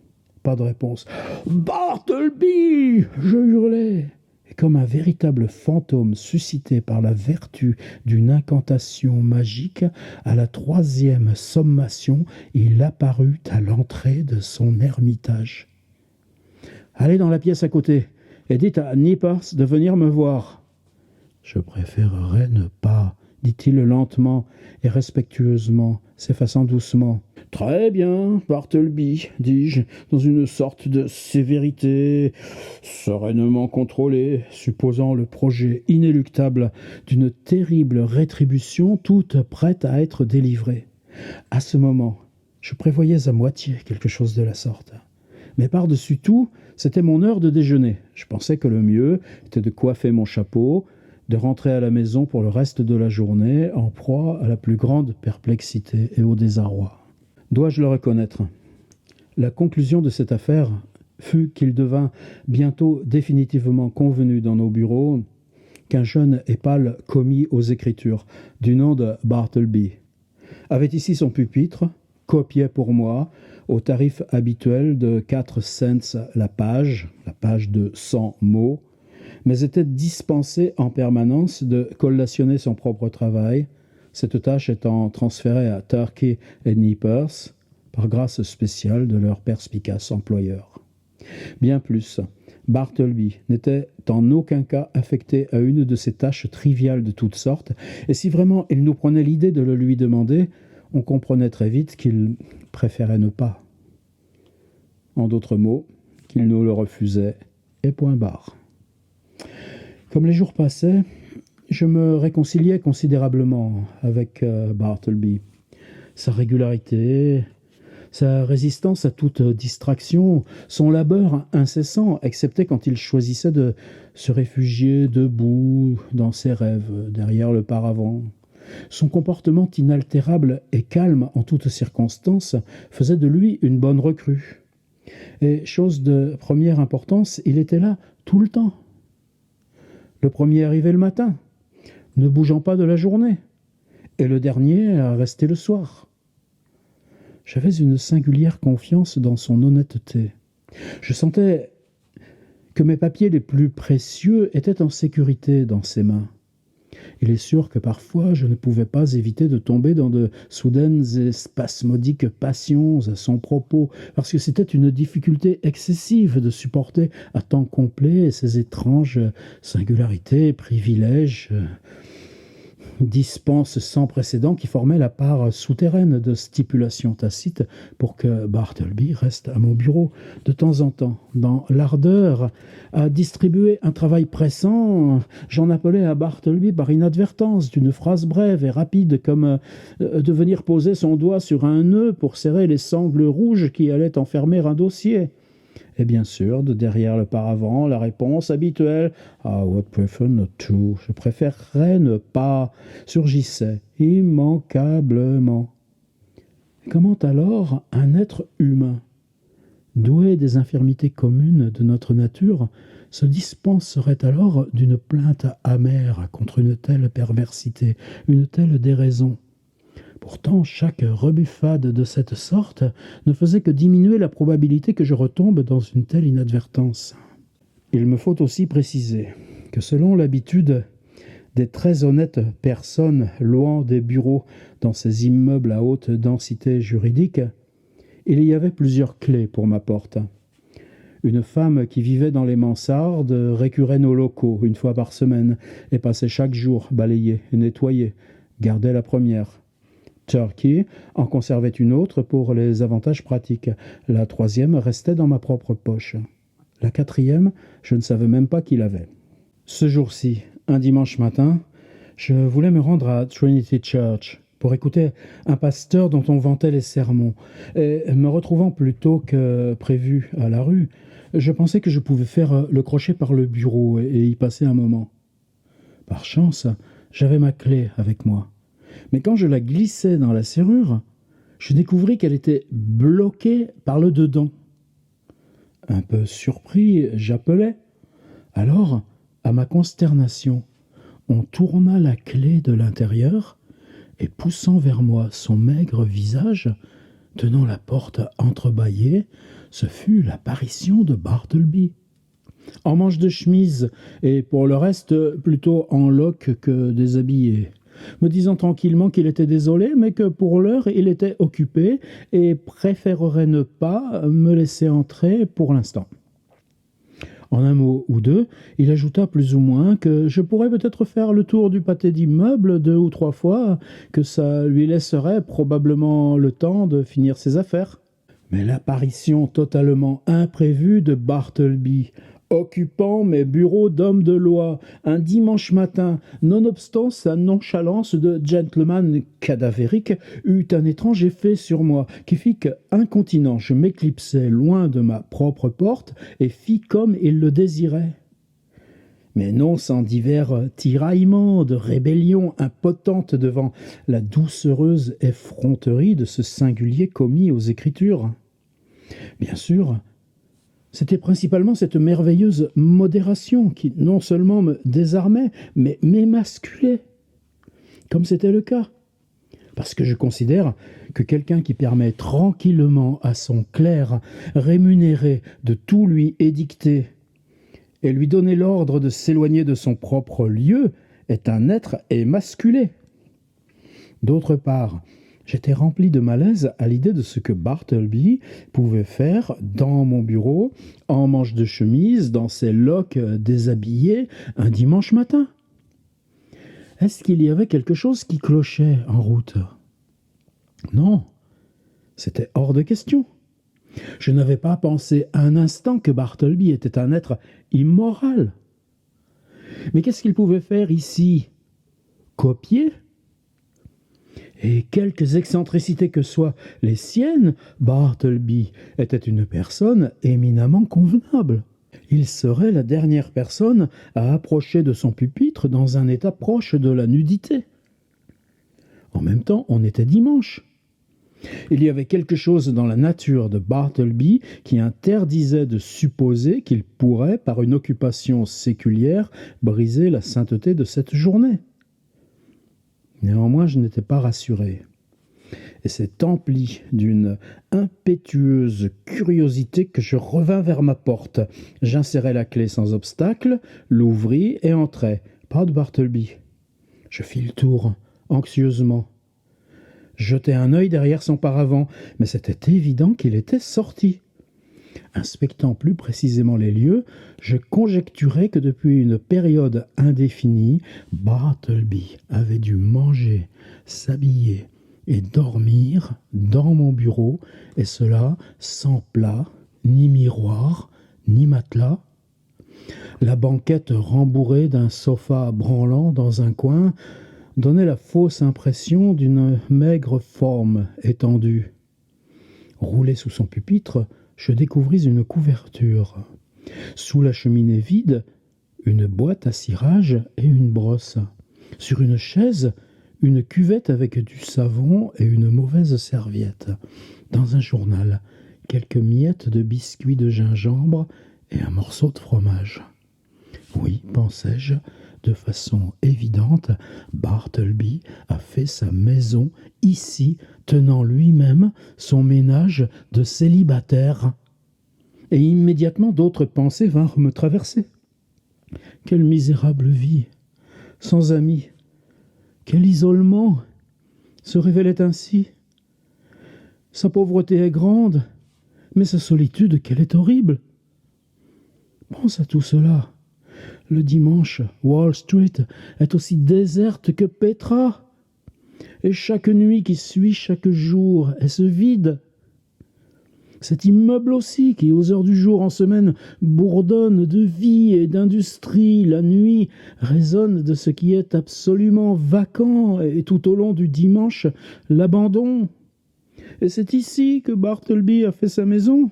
Pas de réponse. Bartleby! Je hurlai. Et comme un véritable fantôme suscité par la vertu d'une incantation magique, à la 3e sommation, il apparut à l'entrée de son ermitage. « Allez dans la pièce à côté et dites à Nippers de venir me voir. »« Je préférerais ne pas, » dit-il lentement et respectueusement, s'effaçant doucement. « Très bien, Bartleby, dis-je, dans une sorte de sévérité sereinement contrôlée, supposant le projet inéluctable d'une terrible rétribution toute prête à être délivrée. À ce moment, je prévoyais à moitié quelque chose de la sorte. Mais par-dessus tout, c'était mon heure de déjeuner. Je pensais que le mieux était de coiffer mon chapeau, de rentrer à la maison pour le reste de la journée, en proie à la plus grande perplexité et au désarroi. Dois-je le reconnaître? La conclusion de cette affaire fut qu'il devint bientôt définitivement convenu dans nos bureaux qu'un jeune et pâle commis aux Écritures, du nom de Bartleby, avait ici son pupitre, copiait pour moi, au tarif habituel de 4 cents la page de 100 mots, mais était dispensé en permanence de collationner son propre travail, cette tâche étant transférée à Turkey et Nippers par grâce spéciale de leur perspicace employeur. Bien plus, Bartleby n'était en aucun cas affecté à une de ces tâches triviales de toutes sortes, et si vraiment il nous prenait l'idée de le lui demander, on comprenait très vite qu'il préférait ne pas. En d'autres mots, qu'il nous le refusait, et point barre. Comme les jours passaient, je me réconciliais considérablement avec Bartleby. Sa régularité, sa résistance à toute distraction, son labeur incessant, excepté quand il choisissait de se réfugier debout dans ses rêves, derrière le paravent. Son comportement inaltérable et calme en toutes circonstances faisait de lui une bonne recrue. Et chose de première importance, il était là tout le temps. Le premier arrivé le matin, ne bougeant pas de la journée, et le dernier à rester le soir. J'avais une singulière confiance dans son honnêteté. Je sentais que mes papiers les plus précieux étaient en sécurité dans ses mains. Il est sûr que parfois je ne pouvais pas éviter de tomber dans de soudaines et spasmodiques passions à son propos, parce que c'était une difficulté excessive de supporter à temps complet ces étranges singularités, privilèges dispense sans précédent qui formait la part souterraine de stipulations tacites pour que Bartleby reste à mon bureau de temps en temps. Dans l'ardeur à distribuer un travail pressant, j'en appelais à Bartleby par inadvertance d'une phrase brève et rapide comme de venir poser son doigt sur un nœud pour serrer les sangles rouges qui allaient enfermer un dossier. Et bien sûr, de derrière le paravent, la réponse habituelle « I would prefer not to » « Je préférerais ne pas » surgissait immanquablement. Comment alors un être humain, doué des infirmités communes de notre nature, se dispenserait alors d'une plainte amère contre une telle perversité, une telle déraison? Pourtant, chaque rebuffade de cette sorte ne faisait que diminuer la probabilité que je retombe dans une telle inadvertance. Il me faut aussi préciser que selon l'habitude des très honnêtes personnes louant des bureaux dans ces immeubles à haute densité juridique, il y avait plusieurs clés pour ma porte. Une femme qui vivait dans les mansardes récurait nos locaux une fois par semaine et passait chaque jour balayer et nettoyer, gardait la première. Turkey en conservait une autre pour les avantages pratiques. La troisième restait dans ma propre poche. La quatrième, je ne savais même pas qui l'avait. Ce jour-ci, un dimanche matin, je voulais me rendre à Trinity Church pour écouter un pasteur dont on vantait les sermons. Et me retrouvant plus tôt que prévu à la rue, je pensais que je pouvais faire le crochet par le bureau et y passer un moment. Par chance, j'avais ma clé avec moi. Mais quand je la glissais dans la serrure, je découvris qu'elle était bloquée par le dedans. Un peu surpris, j'appelai. Alors, à ma consternation, on tourna la clé de l'intérieur et poussant vers moi son maigre visage, tenant la porte entrebâillée, ce fut l'apparition de Bartleby. En manche de chemise et pour le reste plutôt en loques que déshabillé, me disant tranquillement qu'il était désolé, mais que pour l'heure il était occupé et préférerait ne pas me laisser entrer pour l'instant. En un mot ou deux, il ajouta plus ou moins que je pourrais peut-être faire le tour du pâté d'immeuble 2 ou 3 fois, que ça lui laisserait probablement le temps de finir ses affaires. Mais l'apparition totalement imprévue de Bartleby, occupant mes bureaux d'homme de loi un dimanche matin, nonobstant sa nonchalance de gentleman cadavérique, eut un étrange effet sur moi, qui fit qu'incontinent je m'éclipsai loin de ma propre porte et fis comme il le désirait. Mais non sans divers tiraillements de rébellion impotente devant la doucereuse effronterie de ce singulier commis aux Écritures. Bien sûr, c'était principalement cette merveilleuse modération qui non seulement me désarmait, mais m'émasculait, comme c'était le cas. Parce que je considère que quelqu'un qui permet tranquillement à son clerc rémunéré de tout lui édicter et lui donner l'ordre de s'éloigner de son propre lieu est un être émasculé. D'autre part, j'étais rempli de malaise à l'idée de ce que Bartleby pouvait faire dans mon bureau, en manche de chemise, dans ses loques déshabillées, un dimanche matin. Est-ce qu'il y avait quelque chose qui clochait en route? Non, c'était hors de question. Je n'avais pas pensé un instant que Bartleby était un être immoral. Mais qu'est-ce qu'il pouvait faire ici? Copier? Et quelques excentricités que soient les siennes, Bartleby était une personne éminemment convenable. Il serait la dernière personne à approcher de son pupitre dans un état proche de la nudité. En même temps, on était dimanche. Il y avait quelque chose dans la nature de Bartleby qui interdisait de supposer qu'il pourrait, par une occupation séculière, briser la sainteté de cette journée. Néanmoins, je n'étais pas rassuré. Et c'est empli d'une impétueuse curiosité que je revins vers ma porte. J'insérai la clé sans obstacle, l'ouvris et entrai. Pas de Bartleby. Je fis le tour, anxieusement. Jetai un œil derrière son paravent, mais c'était évident qu'il était sorti. Inspectant plus précisément les lieux, je conjecturais que depuis une période indéfinie, Bartleby avait dû manger, s'habiller et dormir dans mon bureau, et cela sans plat, ni miroir, ni matelas. La banquette rembourrée d'un sofa branlant dans un coin donnait la fausse impression d'une maigre forme étendue. Roulé sous son pupitre, je découvris une couverture. Sous la cheminée vide, une boîte à cirage et une brosse. Sur une chaise, une cuvette avec du savon et une mauvaise serviette. Dans un journal, quelques miettes de biscuits de gingembre et un morceau de fromage. Oui, pensai-je, de façon évidente, Bartleby a fait sa maison ici, tenant lui-même son ménage de célibataire. Et immédiatement d'autres pensées vinrent me traverser. Quelle misérable vie, sans amis, quel isolement se révélait ainsi. Sa pauvreté est grande, mais sa solitude, qu'elle est horrible. Pense à tout cela. Le dimanche, Wall Street est aussi déserte que Petra. Et chaque nuit qui suit chaque jour, elle se vide. Cet immeuble aussi, qui aux heures du jour en semaine bourdonne de vie et d'industrie, la nuit résonne de ce qui est absolument vacant, et tout au long du dimanche, l'abandon. Et c'est ici que Bartleby a fait sa maison.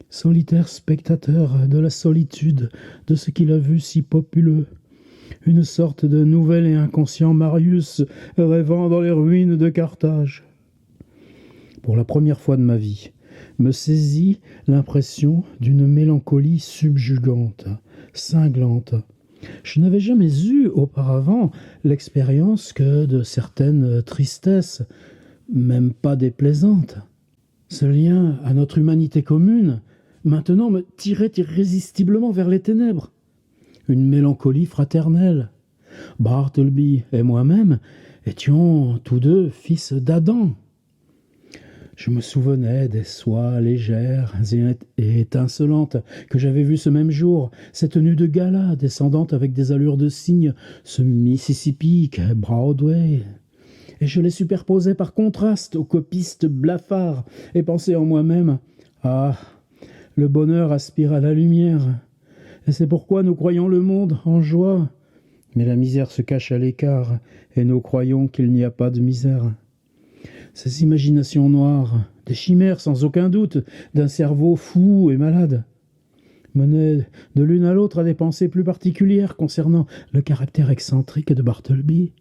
Solitaire spectateur de la solitude de ce qu'il a vu si populeux, une sorte de nouvel et inconscient Marius rêvant dans les ruines de Carthage. Pour la première fois de ma vie, me saisit l'impression d'une mélancolie subjugante, cinglante. Je n'avais jamais eu auparavant l'expérience que de certaines tristesses, même pas déplaisantes. Ce lien à notre humanité commune, maintenant me tirait irrésistiblement vers les ténèbres. Une mélancolie fraternelle. Bartleby et moi-même étions tous deux fils d'Adam. Je me souvenais des soies légères et étincelantes que j'avais vues ce même jour, ces tenues de gala descendant avec des allures de cygne, ce Mississippi qu'est Broadway. Et je les superposais par contraste aux copistes blafards et pensais en moi-même « Ah, le bonheur aspire à la lumière, et c'est pourquoi nous croyons le monde en joie. Mais la misère se cache à l'écart, et nous croyons qu'il n'y a pas de misère. » Ces imaginations noires, des chimères sans aucun doute, d'un cerveau fou et malade, menaient de l'une à l'autre à des pensées plus particulières concernant le caractère excentrique de Bartleby.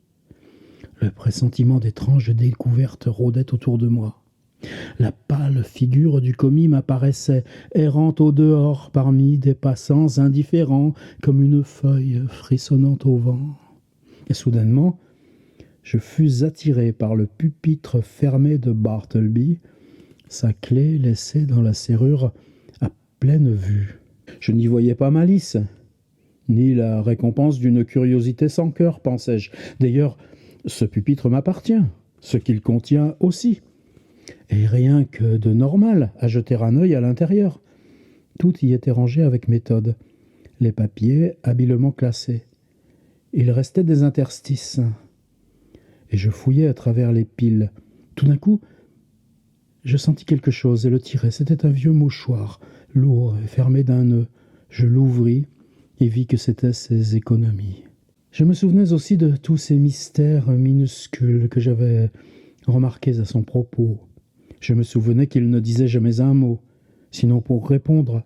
Le pressentiment d'étranges découvertes rôdait autour de moi. La pâle figure du commis m'apparaissait, errant au dehors parmi des passants indifférents, comme une feuille frissonnant au vent. Et soudainement, je fus attiré par le pupitre fermé de Bartleby, sa clé laissée dans la serrure à pleine vue. Je n'y voyais pas malice, ni la récompense d'une curiosité sans cœur, pensais-je. D'ailleurs, ce pupitre m'appartient, ce qu'il contient aussi. Et rien que de normal à jeter un œil à l'intérieur. Tout y était rangé avec méthode, les papiers habilement classés. Il restait des interstices. Et je fouillais à travers les piles. Tout d'un coup, je sentis quelque chose et le tirai. C'était un vieux mouchoir, lourd et fermé d'un nœud. Je l'ouvris et vis que c'était ses économies. Je me souvenais aussi de tous ces mystères minuscules que j'avais remarqués à son propos. Je me souvenais qu'il ne disait jamais un mot, sinon pour répondre,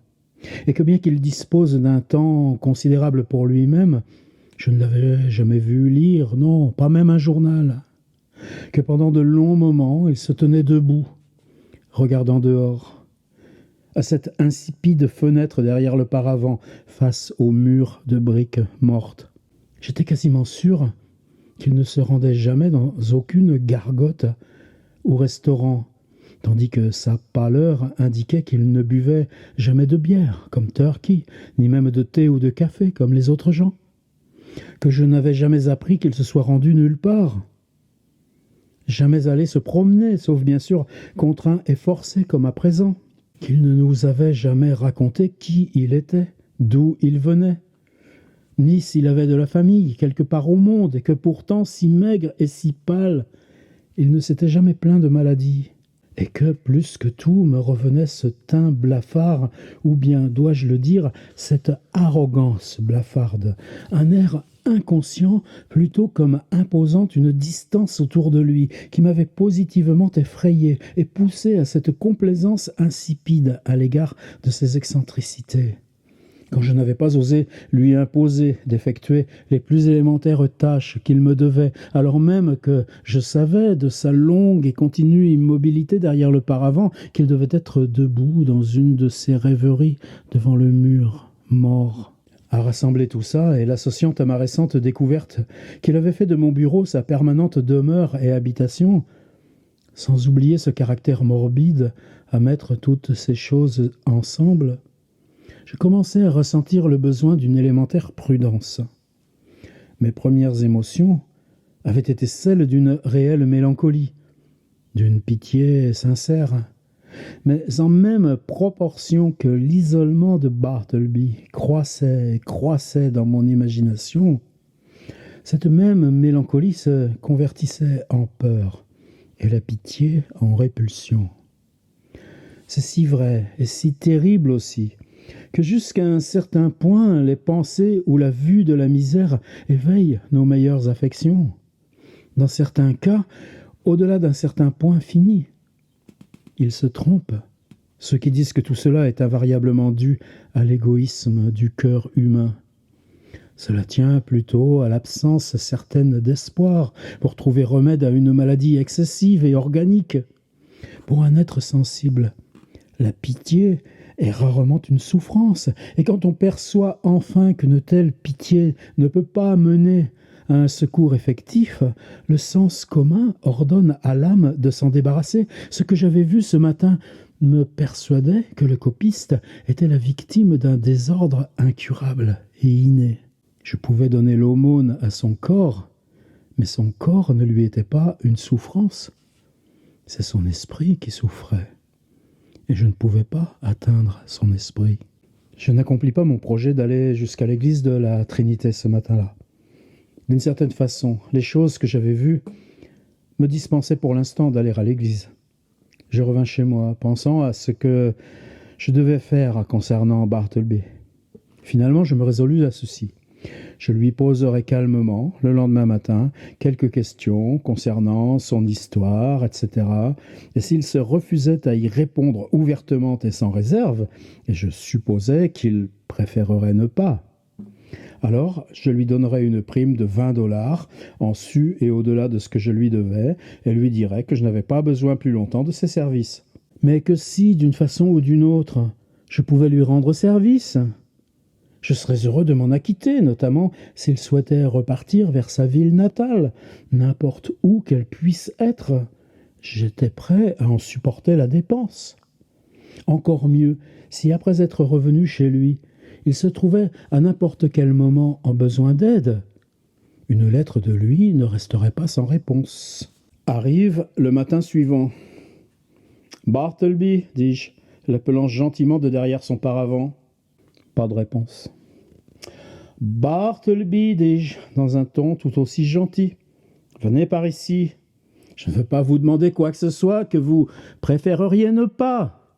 et que bien qu'il dispose d'un temps considérable pour lui-même, je ne l'avais jamais vu lire, non, pas même un journal, que pendant de longs moments, il se tenait debout, regardant dehors, à cette insipide fenêtre derrière le paravent, face au mur de briques mortes. J'étais quasiment sûr qu'il ne se rendait jamais dans aucune gargote ou restaurant, tandis que sa pâleur indiquait qu'il ne buvait jamais de bière, comme Turkey, ni même de thé ou de café, comme les autres gens, que je n'avais jamais appris qu'il se soit rendu nulle part, jamais allé se promener, sauf bien sûr contraint et forcé comme à présent. qu'il ne nous avait jamais raconté qui il était, d'où il venait, ni s'il avait de la famille quelque part au monde, et que pourtant, si maigre et si pâle, il ne s'était jamais plaint de maladie, et que, plus que tout, me revenait ce teint blafard, ou bien, dois-je le dire, cette arrogance blafarde, un air inconscient, plutôt comme imposant une distance autour de lui, qui m'avait positivement effrayé et poussé à cette complaisance insipide à l'égard de ses excentricités. Quand je n'avais pas osé lui imposer d'effectuer les plus élémentaires tâches qu'il me devait, alors même que je savais de sa longue et continue immobilité derrière le paravent qu'il devait être debout dans une de ses rêveries devant le mur, mort. À rassembler tout ça, et l'associant à ma récente découverte qu'il avait fait de mon bureau sa permanente demeure et habitation, sans oublier ce caractère morbide à mettre toutes ces choses ensemble, je commençais à ressentir le besoin d'une élémentaire prudence. Mes premières émotions avaient été celles d'une réelle mélancolie, d'une pitié sincère, mais en même proportion que l'isolement de Bartleby croissait et croissait dans mon imagination, cette même mélancolie se convertissait en peur et la pitié en répulsion. C'est si vrai et si terrible aussi, que jusqu'à un certain point, les pensées ou la vue de la misère éveillent nos meilleures affections. Dans certains cas, au-delà d'un certain point fini. Ils se trompent, ceux qui disent que tout cela est invariablement dû à l'égoïsme du cœur humain. Cela tient plutôt à l'absence certaine d'espoir pour trouver remède à une maladie excessive et organique. Pour un être sensible, la pitié est rarement une souffrance, et quand on perçoit enfin qu'une telle pitié ne peut pas mener à un secours effectif, le sens commun ordonne à l'âme de s'en débarrasser. Ce que j'avais vu ce matin me persuadait que le copiste était la victime d'un désordre incurable et inné. Je pouvais donner l'aumône à son corps, mais son corps ne lui était pas une souffrance. C'est son esprit qui souffrait. Et je ne pouvais pas atteindre son esprit. Je n'accomplis pas mon projet d'aller jusqu'à l'église de la Trinité ce matin-là. D'une certaine façon, les choses que j'avais vues me dispensaient pour l'instant d'aller à l'église. Je revins chez moi, pensant à ce que je devais faire concernant Bartleby. Finalement, je me résolus à ceci. Je lui poserai calmement, le lendemain matin, quelques questions concernant son histoire, etc. Et s'il se refusait à y répondre ouvertement et sans réserve, et je supposais qu'il préférerait ne pas, alors je lui donnerai une prime de $20 en su et au-delà de ce que je lui devais, et lui dirai que je n'avais pas besoin plus longtemps de ses services. Mais que si, d'une façon ou d'une autre, je pouvais lui rendre service, je serais heureux de m'en acquitter, notamment s'il souhaitait repartir vers sa ville natale, n'importe où qu'elle puisse être. J'étais prêt à en supporter la dépense. Encore mieux, si après être revenu chez lui, il se trouvait à n'importe quel moment en besoin d'aide, une lettre de lui ne resterait pas sans réponse. Arrive le matin suivant. « Bartleby, dis-je, l'appelant gentiment de derrière son paravent. Pas de réponse. « Bartleby, dis-je, dans un ton tout aussi gentil. Venez par ici. Je ne veux pas vous demander quoi que ce soit que vous préféreriez ne pas.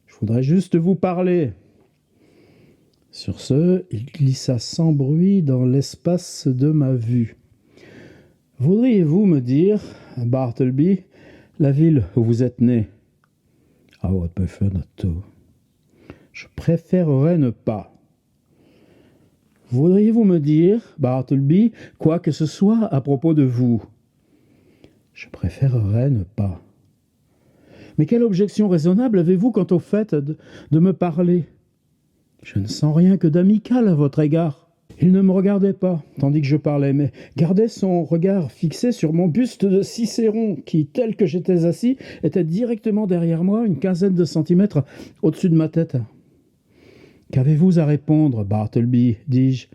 Je voudrais juste vous parler. » Sur ce, il glissa sans bruit dans l'espace de ma vue. « Voudriez-vous me dire, Bartleby, la ville où vous êtes né? »« I would prefer not to. »« Je préférerais ne pas. » « Voudriez-vous me dire, Bartleby, quoi que ce soit à propos de vous? »« Je préférerais ne pas. » « Mais quelle objection raisonnable avez-vous quant au fait de me parler? Je ne sens rien que d'amical à votre égard. » Il ne me regardait pas, tandis que je parlais, mais gardait son regard fixé sur mon buste de Cicéron, qui, tel que j'étais assis, était directement derrière moi, une quinzaine de centimètres au-dessus de ma tête. « Qu'avez-vous à répondre, Bartleby ?» dis-je,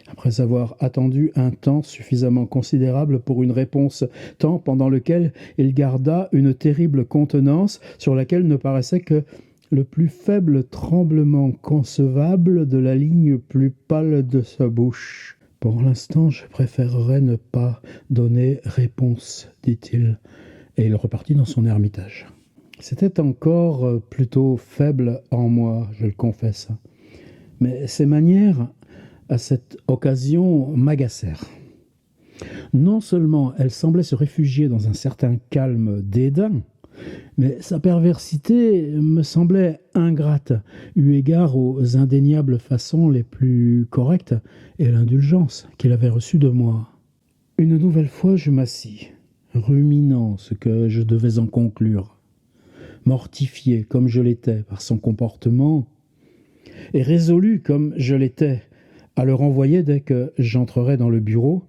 après avoir attendu un temps suffisamment considérable pour une réponse, temps pendant lequel il garda une terrible contenance sur laquelle ne paraissait que le plus faible tremblement concevable de la ligne plus pâle de sa bouche. Pour l'instant, je préférerais ne pas donner réponse, dit-il, et il repartit dans son ermitage. C'était encore plutôt faible en moi, je le confesse, mais ses manières, à cette occasion, m'agacèrent. Non seulement elle semblait se réfugier dans un certain calme dédain, mais sa perversité me semblait ingrate, eu égard aux indéniables façons les plus correctes et l'indulgence qu'il avait reçue de moi. Une nouvelle fois, je m'assis, ruminant ce que je devais en conclure, mortifié comme je l'étais par son comportement, et résolu comme je l'étais à le renvoyer dès que j'entrerais dans le bureau,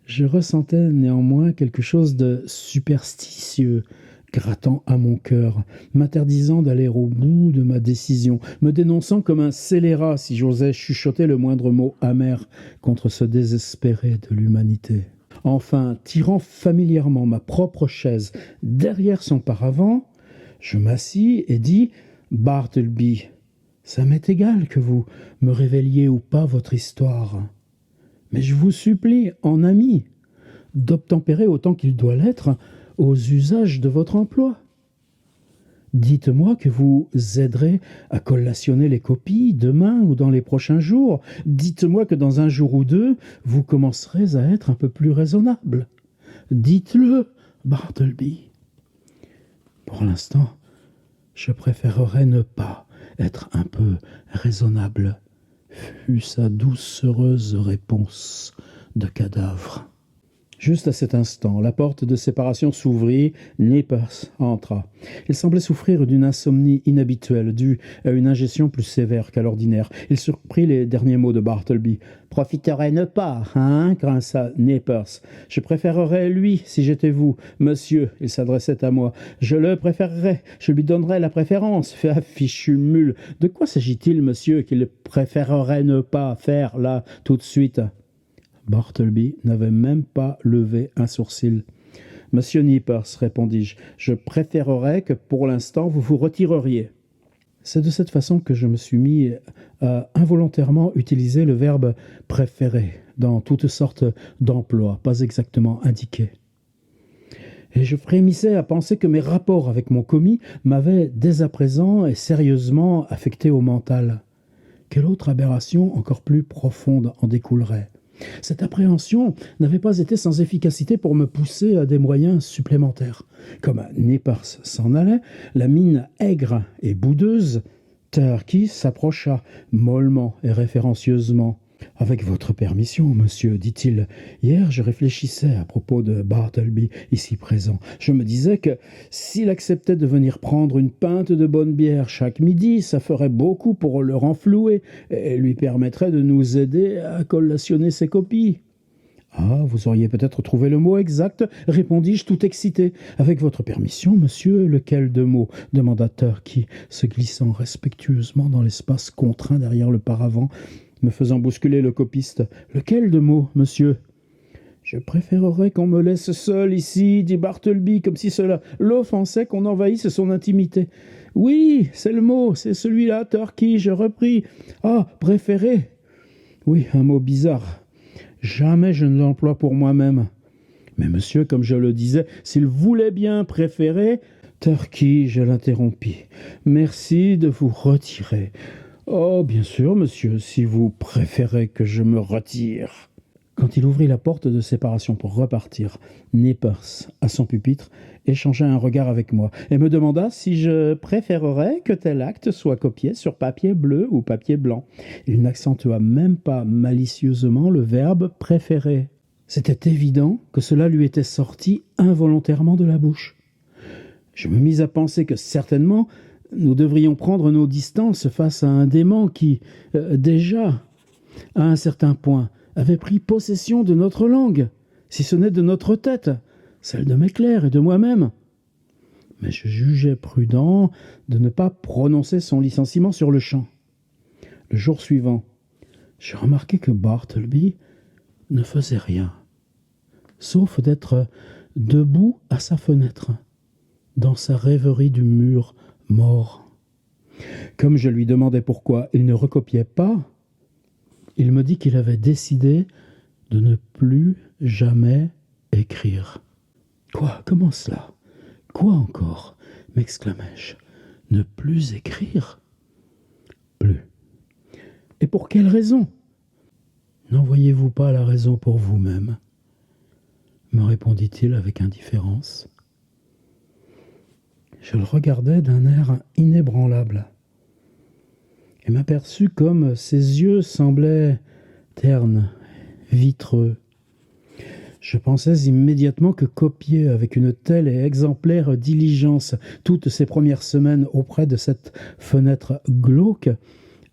je ressentais néanmoins quelque chose de superstitieux grattant à mon cœur, m'interdisant d'aller au bout de ma décision, me dénonçant comme un scélérat si j'osais chuchoter le moindre mot amer contre ce désespéré de l'humanité. Enfin, tirant familièrement ma propre chaise derrière son paravent, je m'assis et dis « Bartleby, ça m'est égal que vous me révéliez ou pas votre histoire. Mais je vous supplie, en ami, d'obtempérer autant qu'il doit l'être aux usages de votre emploi. Dites-moi que vous aiderez à collationner les copies demain ou dans les prochains jours. Dites-moi que dans un jour ou deux, vous commencerez à être un peu plus raisonnable. Dites-le, Bartleby. Pour l'instant, je préférerais ne pas être un peu raisonnable, fut sa doucereuse réponse de cadavre. Juste à cet instant, la porte de séparation s'ouvrit, Nippers entra. Il semblait souffrir d'une insomnie inhabituelle, due à une ingestion plus sévère qu'à l'ordinaire. Il surprit les derniers mots de Bartleby. « Profiterait ne pas, hein ?» grinça Nippers. « Je préférerais lui, si j'étais vous. Monsieur, il s'adressait à moi. Je le préférerais, je lui donnerais la préférence. Fait fichu mule. De quoi s'agit-il, monsieur, qu'il préférerait ne pas faire, là, tout de suite ?» Bartleby n'avait même pas levé un sourcil. « Monsieur Nippers, répondis-je, je préférerais que pour l'instant vous vous retireriez. » C'est de cette façon que je me suis mis à involontairement utiliser le verbe « préférer » dans toutes sortes d'emplois, pas exactement indiqués. Et je frémissais à penser que mes rapports avec mon commis m'avaient dès à présent et sérieusement affecté au mental. Quelle autre aberration encore plus profonde en découlerait ? Cette appréhension n'avait pas été sans efficacité pour me pousser à des moyens supplémentaires. Comme Nippers s'en allait, la mine aigre et boudeuse, Turkey s'approcha mollement et référencieusement. « Avec votre permission, monsieur, dit-il, hier je réfléchissais à propos de Bartleby, ici présent. Je me disais que s'il acceptait de venir prendre une pinte de bonne bière chaque midi, ça ferait beaucoup pour le renflouer et lui permettrait de nous aider à collationner ses copies. » « Ah, vous auriez peut-être trouvé le mot exact, répondis-je tout excité. Avec votre permission, monsieur, lequel de mots demanda Turkey, se glissant respectueusement dans l'espace contraint derrière le paravent, me faisant bousculer le copiste. Lequel de mots, monsieur ? Je préférerais qu'on me laisse seul ici, dit Bartleby, comme si cela l'offensait qu'on envahisse son intimité. Oui, c'est le mot, c'est celui-là, Turkey, je repris. Ah, préférer. Oui, un mot bizarre. Jamais je ne l'emploie pour moi-même. Mais monsieur, comme je le disais, s'il voulait bien préférer... Turkey, je l'interrompis. Merci de vous retirer. Oh, bien sûr, monsieur, si vous préférez que je me retire. Quand il ouvrit la porte de séparation pour repartir, Nippers, à son pupitre, échangea un regard avec moi et me demanda si je préférerais que tel acte soit copié sur papier bleu ou papier blanc. Il n'accentua même pas malicieusement le verbe « préférer ». C'était évident que cela lui était sorti involontairement de la bouche. Je me mis à penser que certainement nous devrions prendre nos distances face à un démon qui, déjà, à un certain point, avait pris possession de notre langue, si ce n'est de notre tête, celle de mes clercs et de moi-même. Mais je jugeais prudent de ne pas prononcer son licenciement sur le champ. Le jour suivant, je remarquai que Bartleby ne faisait rien, sauf d'être debout à sa fenêtre, dans sa rêverie du mur mort. Comme je lui demandais pourquoi il ne recopiait pas, il me dit qu'il avait décidé de ne plus jamais écrire. Quoi? Comment cela? Quoi encore? M'exclamai-je. Ne plus écrire? Plus. Et pour quelle raison? N'en voyez-vous pas la raison pour vous-même? Me répondit-il avec indifférence. Je le regardais d'un air inébranlable et m'aperçus comme ses yeux semblaient ternes, vitreux. Je pensais immédiatement que copier avec une telle et exemplaire diligence toutes ces premières semaines auprès de cette fenêtre glauque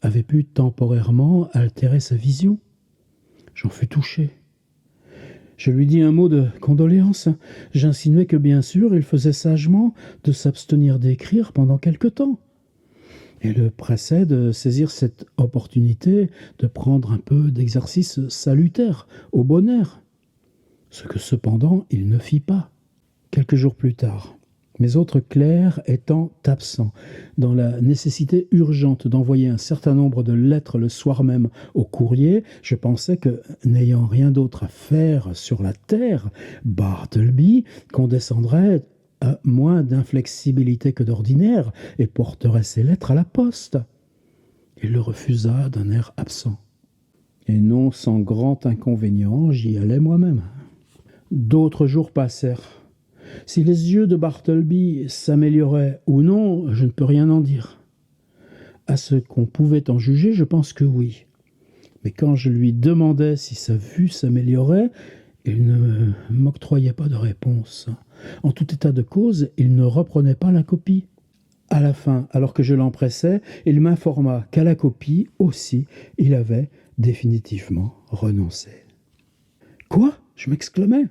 avait pu temporairement altérer sa vision. J'en fus touché. Je lui dis un mot de condoléance. J'insinuai que bien sûr il faisait sagement de s'abstenir d'écrire pendant quelque temps, et le pressai de saisir cette opportunité de prendre un peu d'exercice salutaire au bon air, ce que cependant il ne fit pas. Quelques jours plus tard, mes autres clercs étant absents, dans la nécessité urgente d'envoyer un certain nombre de lettres le soir même au courrier, je pensais que, n'ayant rien d'autre à faire sur la terre, Bartleby condescendrait à moins d'inflexibilité que d'ordinaire et porterait ses lettres à la poste. Il le refusa d'un air absent. Et non sans grand inconvénient, j'y allai moi-même. D'autres jours passèrent. Si les yeux de Bartleby s'amélioraient ou non, je ne peux rien en dire. À ce qu'on pouvait en juger, je pense que oui. Mais quand je lui demandais si sa vue s'améliorait, il ne m'octroyait pas de réponse. En tout état de cause, il ne reprenait pas la copie. À la fin, alors que je l'empressais, il m'informa qu'à la copie aussi, il avait définitivement renoncé. « Quoi ?» je m'exclamai.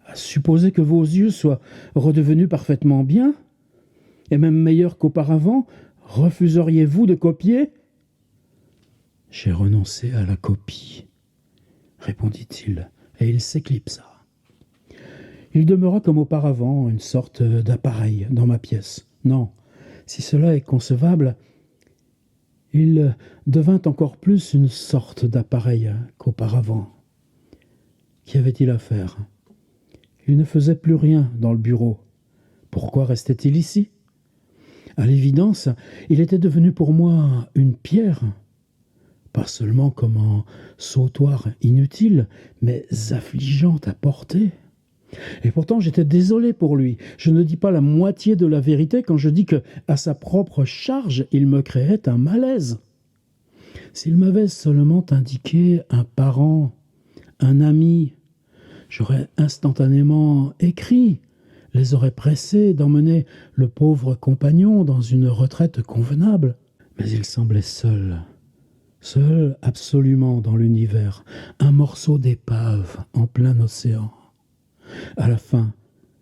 À supposer que vos yeux soient redevenus parfaitement bien, et même meilleurs qu'auparavant, refuseriez-vous de copier? J'ai renoncé à la copie, répondit-il, et il s'éclipsa. Il demeura comme auparavant une sorte d'appareil dans ma pièce. Non, si cela est concevable, il devint encore plus une sorte d'appareil qu'auparavant. Qu'y avait-il à faire? Il ne faisait plus rien dans le bureau. Pourquoi restait-il ici? À l'évidence, il était devenu pour moi une pierre, pas seulement comme un sautoir inutile, mais affligeante à porter. Et pourtant j'étais désolé pour lui. Je ne dis pas la moitié de la vérité quand je dis que, à sa propre charge, il me créait un malaise. S'il m'avait seulement indiqué un parent, un ami, j'aurais instantanément écrit, les aurais pressés d'emmener le pauvre compagnon dans une retraite convenable. Mais il semblait seul absolument dans l'univers, un morceau d'épave en plein océan. À la fin,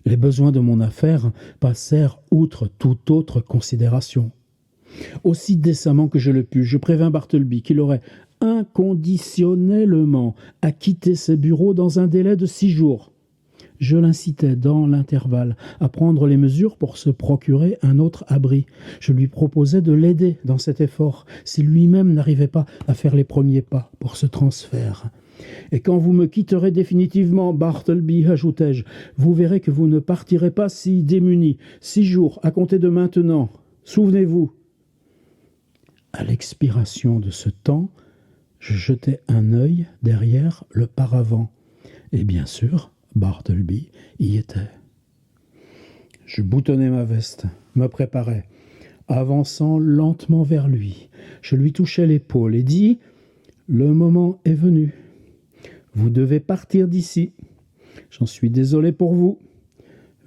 les besoins de mon affaire passèrent outre toute autre considération. Aussi décemment que je le pus, je prévins Bartleby qu'il aurait inconditionnellement à quitter ses bureaux dans un délai de 6 jours. Je l'incitais dans l'intervalle à prendre les mesures pour se procurer un autre abri. Je lui proposais de l'aider dans cet effort, si lui-même n'arrivait pas à faire les premiers pas pour ce transfert. Et quand vous me quitterez définitivement, Bartleby, ajoutai-je, vous verrez que vous ne partirez pas si démuni. 6 jours à compter de maintenant. Souvenez-vous. À l'expiration de ce temps, je jetai un œil derrière le paravent. Et bien sûr, Bartleby y était. Je boutonnai ma veste, me préparai. Avançant lentement vers lui, je lui touchai l'épaule et dis « Le moment est venu. Vous devez partir d'ici. J'en suis désolé pour vous.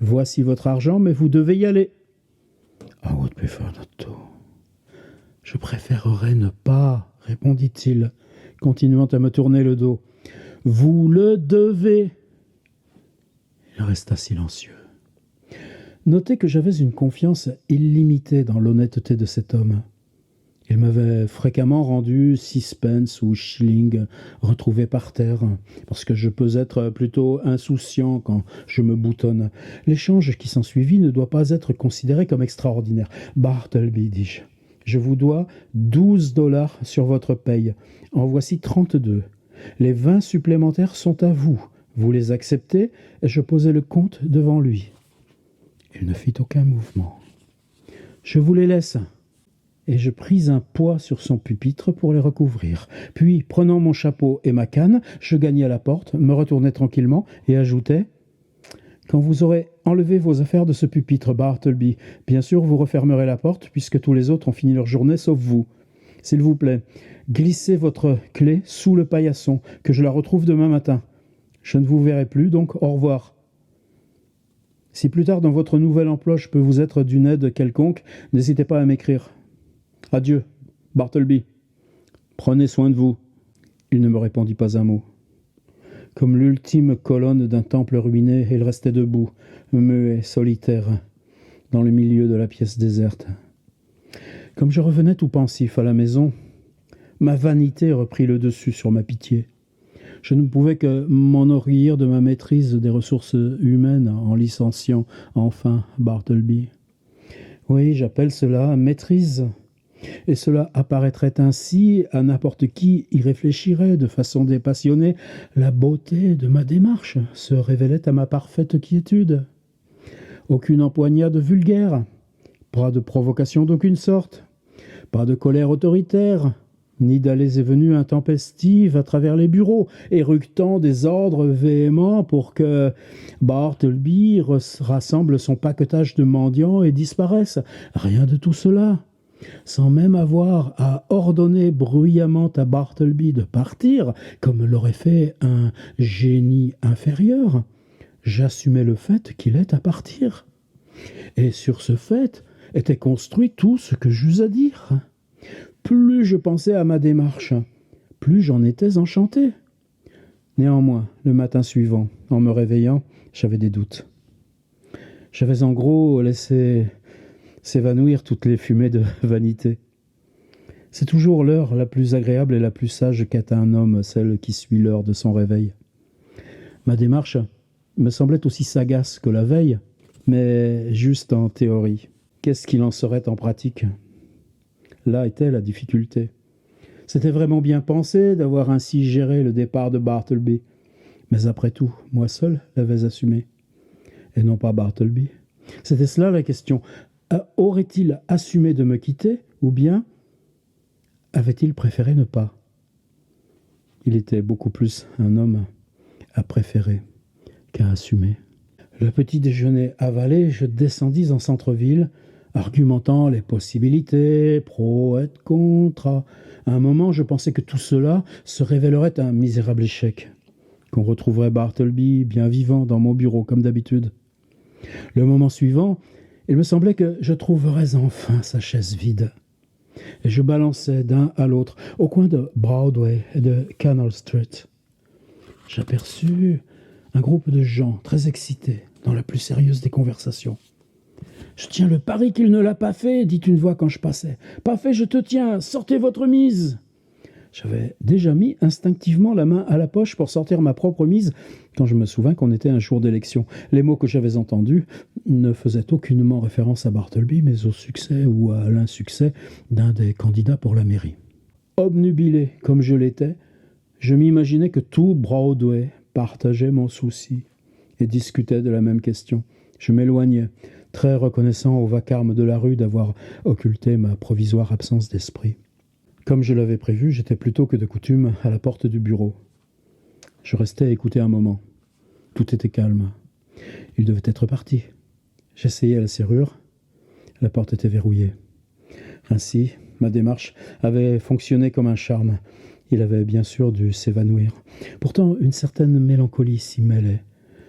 Voici votre argent, mais vous devez y aller. » « I would prefer not to. »« Je préférerais ne pas, » répondit-il, continuant à me tourner le dos. « Vous le devez. » Il resta silencieux. Notez que j'avais une confiance illimitée dans l'honnêteté de cet homme. Il m'avait fréquemment rendu 6 pence ou shillings retrouvés par terre, parce que je peux être plutôt insouciant quand je me boutonne. L'échange qui s'ensuivit ne doit pas être considéré comme extraordinaire. Bartleby, dis-je, je vous dois 12 $ sur votre paye. En voici 32. Les 20 supplémentaires sont à vous. Vous les acceptez, et je posai le compte devant lui. Il ne fit aucun mouvement. Je vous les laisse. Et je pris un poids sur son pupitre pour les recouvrir. Puis, prenant mon chapeau et ma canne, je gagnai la porte, me retournai tranquillement et ajoutai « Quand vous aurez enlevé vos affaires de ce pupitre, Bartleby, bien sûr vous refermerez la porte, puisque tous les autres ont fini leur journée, sauf vous. S'il vous plaît, glissez votre clé sous le paillasson, que je la retrouve demain matin. Je ne vous verrai plus, donc au revoir. Si plus tard dans votre nouvel emploi je peux vous être d'une aide quelconque, n'hésitez pas à m'écrire. Adieu, Bartleby. Prenez soin de vous. » Il ne me répondit pas un mot. Comme l'ultime colonne d'un temple ruiné, il restait debout, muet, solitaire, dans le milieu de la pièce déserte. Comme je revenais tout pensif à la maison, ma vanité reprit le dessus sur ma pitié. Je ne pouvais que m'enorgueillir de ma maîtrise des ressources humaines en licenciant enfin Bartleby. Oui, j'appelle cela maîtrise. Et cela apparaîtrait ainsi à n'importe qui y réfléchirait de façon dépassionnée. La beauté de ma démarche se révélait à ma parfaite quiétude. Aucune empoignade vulgaire, pas de provocation d'aucune sorte, pas de colère autoritaire, ni d'allées et venues intempestives à travers les bureaux, éructant des ordres véhéments pour que Bartleby rassemble son paquetage de mendiants et disparaisse. Rien de tout cela. Sans même avoir à ordonner bruyamment à Bartleby de partir, comme l'aurait fait un génie inférieur, j'assumais le fait qu'il est à partir. Et sur ce fait était construit tout ce que j'eus à dire. Plus je pensais à ma démarche, plus j'en étais enchanté. Néanmoins, le matin suivant, en me réveillant, j'avais des doutes. J'avais en gros laissé s'évanouir toutes les fumées de vanité. C'est toujours l'heure la plus agréable et la plus sage qu'atteint un homme, celle qui suit l'heure de son réveil. Ma démarche me semblait aussi sagace que la veille, mais juste en théorie. Qu'est-ce qu'il en serait en pratique ? Là était la difficulté. C'était vraiment bien pensé d'avoir ainsi géré le départ de Bartleby. Mais après tout, moi seul l'avais assumé, et non pas Bartleby. C'était cela la question. Aurait-il assumé de me quitter, ou bien avait-il préféré ne pas ? Il était beaucoup plus un homme à préférer qu'à assumer. Le petit déjeuner avalé, je descendis en centre-ville, argumentant les possibilités, pro et contre. À un moment, je pensais que tout cela se révélerait un misérable échec, qu'on retrouverait Bartleby bien vivant dans mon bureau, comme d'habitude. Le moment suivant, il me semblait que je trouverais enfin sa chaise vide. Et je balançais d'un à l'autre, au coin de Broadway et de Canal Street. J'aperçus un groupe de gens très excités dans la plus sérieuse des conversations. « Je tiens le pari qu'il ne l'a pas fait, dit une voix quand je passais. « Pas fait, je te tiens, sortez votre mise !» J'avais déjà mis instinctivement la main à la poche pour sortir ma propre mise quand je me souvins qu'on était un jour d'élection. Les mots que j'avais entendus ne faisaient aucunement référence à Bartleby, mais au succès ou à l'insuccès d'un des candidats pour la mairie. Obnubilé comme je l'étais, je m'imaginais que tout Broadway partageait mon souci et discutait de la même question. Je m'éloignais, très reconnaissant au vacarme de la rue d'avoir occulté ma provisoire absence d'esprit. Comme je l'avais prévu, j'étais plutôt que de coutume à la porte du bureau. Je restai à écouter un moment. Tout était calme. Il devait être parti. J'essayai la serrure. La porte était verrouillée. Ainsi, ma démarche avait fonctionné comme un charme. Il avait bien sûr dû s'évanouir. Pourtant, une certaine mélancolie s'y mêlait.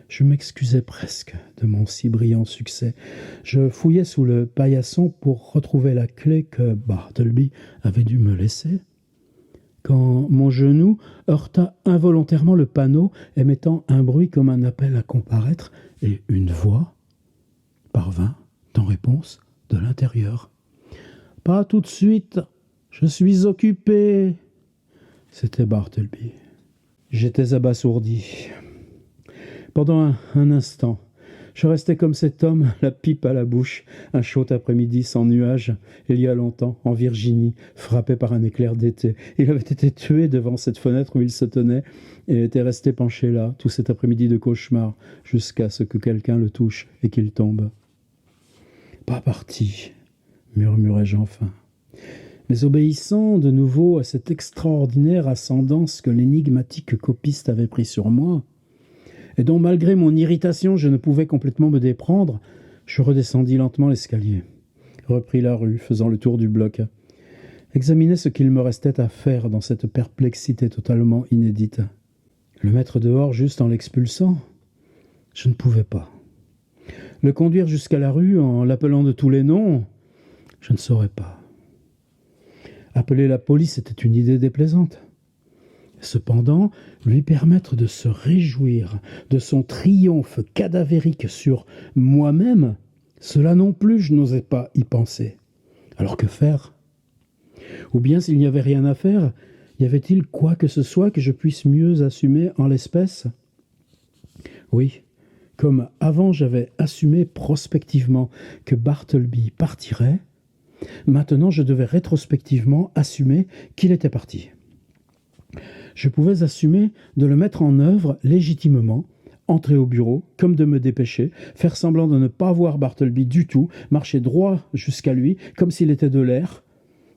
Je m'excusais presque de mon si brillant succès. Je fouillais sous le paillasson pour retrouver la clé que Bartleby avait dû me laisser, quand mon genou heurta involontairement le panneau, émettant un bruit comme un appel à comparaître, et une voix parvint en réponse de l'intérieur. « Pas tout de suite, Je suis occupé. C'était Bartleby. J'étais abasourdi. Pendant un instant, je restais comme cet homme, la pipe à la bouche, un chaud après-midi sans nuages, il y a longtemps, en Virginie, frappé par un éclair d'été. Il avait été tué devant cette fenêtre où il se tenait et était resté penché là, tout cet après-midi de cauchemar, jusqu'à ce que quelqu'un le touche et qu'il tombe. « Pas parti », murmurai-je enfin. Mais obéissant de nouveau à cette extraordinaire ascendance que l'énigmatique copiste avait pris sur moi, et dont malgré mon irritation je ne pouvais complètement me déprendre, je redescendis lentement l'escalier, repris la rue, faisant le tour du bloc, examinai ce qu'il me restait à faire dans cette perplexité totalement inédite. Le mettre dehors juste en l'expulsant? Je ne pouvais pas. Le conduire jusqu'à la rue en l'appelant de tous les noms? Je ne saurais pas. Appeler la police était une idée déplaisante. Cependant, lui permettre de se réjouir de son triomphe cadavérique sur moi-même, cela non plus je n'osais pas y penser. Alors que faire? Ou bien s'il n'y avait rien à faire, y avait-il quoi que ce soit que je puisse mieux assumer en l'espèce? Oui, comme avant j'avais assumé prospectivement que Bartleby partirait, maintenant je devais rétrospectivement assumer qu'il était parti. Je pouvais assumer de le mettre en œuvre légitimement, entrer au bureau, comme de me dépêcher, faire semblant de ne pas voir Bartleby du tout, marcher droit jusqu'à lui, comme s'il était de l'air.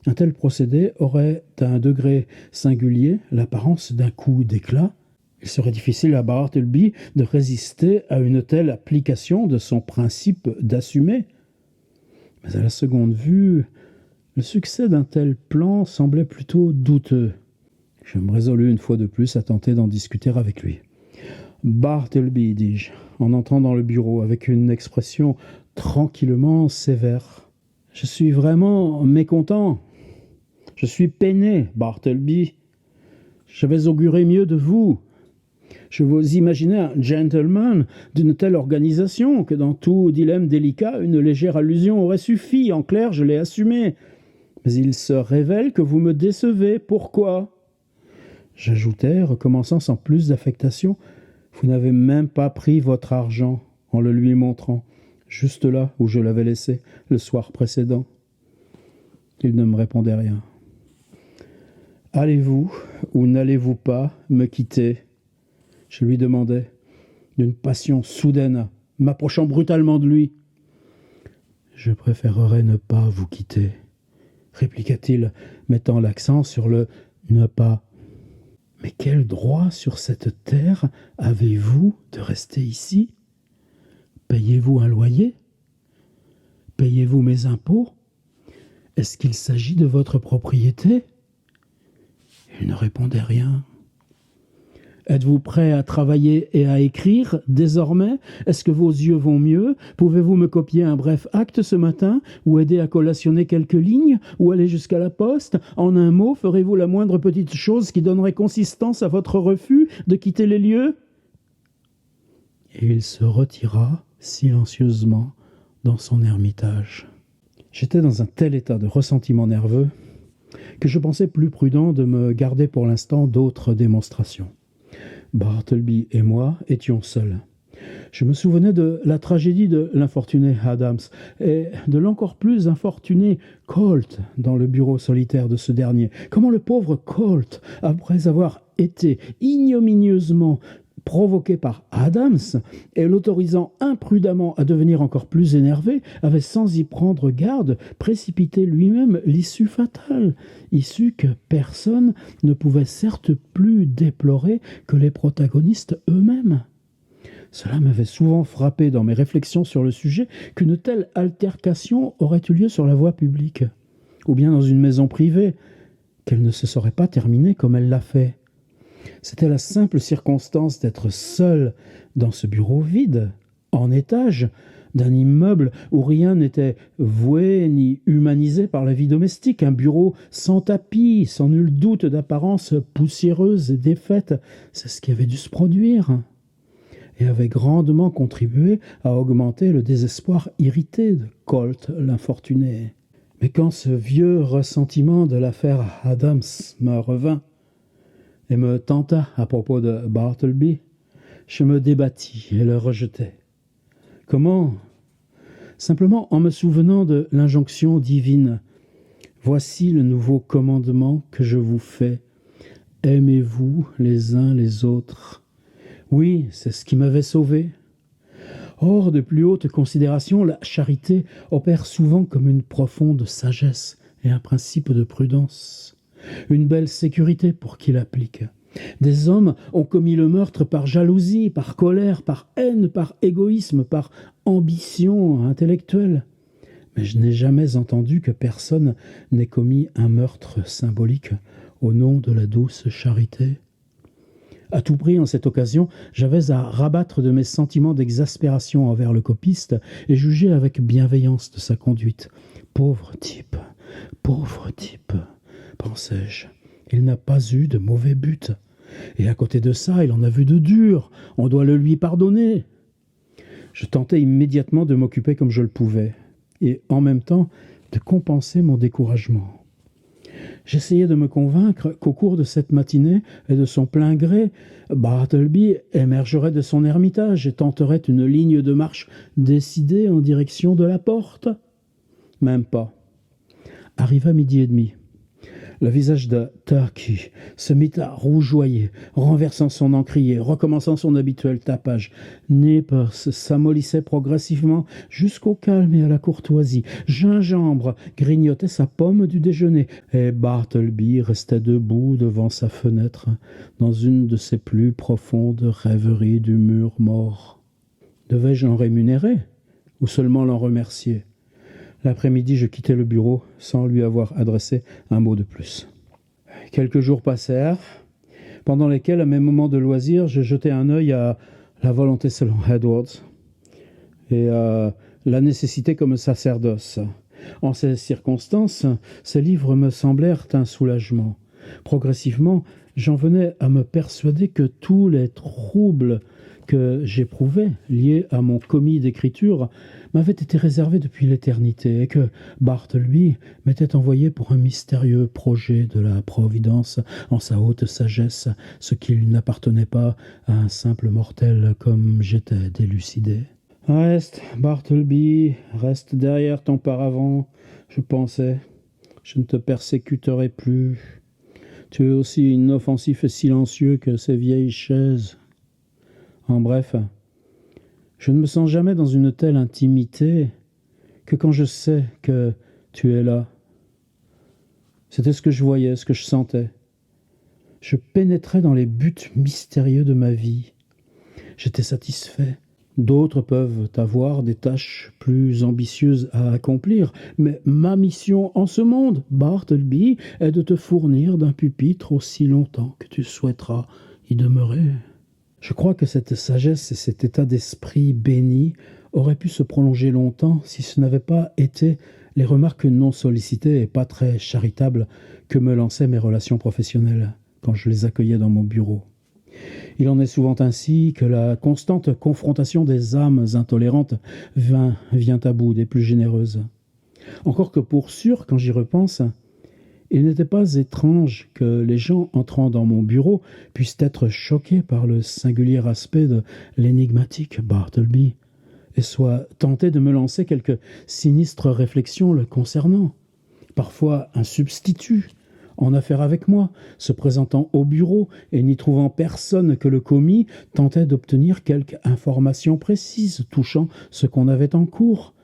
Un tel procédé aurait, à un degré singulier, l'apparence d'un coup d'éclat. Il serait difficile à Bartleby de résister à une telle application de son principe d'assumer. Mais à la seconde vue, le succès d'un tel plan semblait plutôt douteux. Je me résolus une fois de plus à tenter d'en discuter avec lui. « Bartleby, dis-je, en entrant dans le bureau avec une expression tranquillement sévère. Je suis vraiment mécontent. Je suis peiné, Bartleby. J'avais auguré mieux de vous. Je vous imaginais un gentleman d'une telle organisation que dans tout dilemme délicat, une légère allusion aurait suffi. En clair, je l'ai assumé. Mais il se révèle que vous me décevez. Pourquoi ?» J'ajoutais, recommençant sans plus d'affectation, « Vous n'avez même pas pris votre argent » en le lui montrant, juste là où je l'avais laissé le soir précédent. Il ne me répondait rien. « Allez-vous ou n'allez-vous pas me quitter ?» Je lui demandais, d'une passion soudaine, m'approchant brutalement de lui. « Je préférerais ne pas vous quitter », répliqua-t-il, mettant l'accent sur le « ne pas ». Mais quel droit sur cette terre avez-vous de rester ici? Payez-vous un loyer? Payez-vous mes impôts? Est-ce qu'il s'agit de votre propriété? Il ne répondait rien. Êtes-vous prêt à travailler et à écrire désormais? Est-ce que vos yeux vont mieux? Pouvez-vous me copier un bref acte ce matin? Ou aider à collationner quelques lignes? Ou aller jusqu'à la poste? En un mot, ferez-vous la moindre petite chose qui donnerait consistance à votre refus de quitter les lieux? Et il se retira silencieusement dans son ermitage. J'étais dans un tel état de ressentiment nerveux que je pensais plus prudent de me garder pour l'instant d'autres démonstrations. Bartleby et moi étions seuls. Je me souvenais de la tragédie de l'infortuné Adams et de l'encore plus infortuné Colt dans le bureau solitaire de ce dernier. Comment le pauvre Colt, après avoir été ignominieusement provoqué par Adams et l'autorisant imprudemment à devenir encore plus énervé, avait sans y prendre garde précipité lui-même l'issue fatale, issue que personne ne pouvait certes plus déplorer que les protagonistes eux-mêmes. Cela m'avait souvent frappé dans mes réflexions sur le sujet qu'une telle altercation aurait eu lieu sur la voie publique, ou bien dans une maison privée, qu'elle ne se serait pas terminée comme elle l'a fait. C'était la simple circonstance d'être seul dans ce bureau vide, en étage, d'un immeuble où rien n'était voué ni humanisé par la vie domestique, un bureau sans tapis, sans nul doute d'apparence poussiéreuse et défaite, c'est ce qui avait dû se produire, et avait grandement contribué à augmenter le désespoir irrité de Colt l'infortuné. Mais quand ce vieux ressentiment de l'affaire Adams me revint et me tenta à propos de Bartleby, je me débattis et le rejetai. Comment? Simplement en me souvenant de l'injonction divine. Voici le nouveau commandement que je vous fais. Aimez-vous les uns les autres. Oui, c'est ce qui m'avait sauvé. Hors de plus hautes considérations, la charité opère souvent comme une profonde sagesse et un principe de prudence. Une belle sécurité pour qui l'applique. Des hommes ont commis le meurtre par jalousie, par colère, par haine, par égoïsme, par ambition intellectuelle. Mais je n'ai jamais entendu que personne n'ait commis un meurtre symbolique au nom de la douce charité. À tout prix, en cette occasion, j'avais à rabattre de mes sentiments d'exaspération envers le copiste et juger avec bienveillance de sa conduite. Pauvre type, pensais-je. Il n'a pas eu de mauvais but. Et à côté de ça, il en a vu de dur. On doit le lui pardonner. Je tentais immédiatement de m'occuper comme je le pouvais, et en même temps de compenser mon découragement. J'essayais de me convaincre qu'au cours de cette matinée et de son plein gré, Bartleby émergerait de son ermitage et tenterait une ligne de marche décidée en direction de la porte. Même pas. Arriva 12h30. Le visage de Turkey se mit à rougeoyer, renversant son encrier, recommençant son habituel tapage. Nippers s'amollissait progressivement jusqu'au calme et à la courtoisie. Gingembre grignotait sa pomme du déjeuner, et Bartleby restait debout devant sa fenêtre, dans une de ses plus profondes rêveries du mur mort. Devais-je l'en rémunérer, ou seulement l'en remercier? L'après-midi, je quittai le bureau sans lui avoir adressé un mot de plus. Quelques jours passèrent, pendant lesquels, à mes moments de loisir, je jetai un œil à la volonté selon Edwards et à la nécessité comme sacerdoce. En ces circonstances, ces livres me semblèrent un soulagement. Progressivement, j'en venais à me persuader que tous les troubles que j'éprouvais, liés à mon commis d'écriture, m'avaient été réservés depuis l'éternité, et que Bartleby m'était envoyé pour un mystérieux projet de la Providence, en sa haute sagesse, ce qu'il n'appartenait pas à un simple mortel comme j'étais délucidé. Reste, Bartleby, reste derrière ton paravent, je pensais. Je ne te persécuterai plus. Tu es aussi inoffensif et silencieux que ces vieilles chaises. En bref, je ne me sens jamais dans une telle intimité que quand je sais que tu es là. C'était ce que je voyais, ce que je sentais. Je pénétrais dans les buts mystérieux de ma vie. J'étais satisfait. D'autres peuvent avoir des tâches plus ambitieuses à accomplir, mais ma mission en ce monde, Bartleby, est de te fournir d'un pupitre aussi longtemps que tu souhaiteras y demeurer. Je crois que cette sagesse et cet état d'esprit béni auraient pu se prolonger longtemps si ce n'avaient pas été les remarques non sollicitées et pas très charitables que me lançaient mes relations professionnelles quand je les accueillais dans mon bureau. Il en est souvent ainsi que la constante confrontation des âmes intolérantes vient à bout des plus généreuses. Encore que pour sûr, quand j'y repense, il n'était pas étrange que les gens entrant dans mon bureau puissent être choqués par le singulier aspect de l'énigmatique Bartleby et soient tentés de me lancer quelques sinistres réflexions le concernant. Parfois un substitut, en affaire avec moi, se présentant au bureau et n'y trouvant personne que le commis, tentait d'obtenir quelque information précise touchant ce qu'on avait en cours.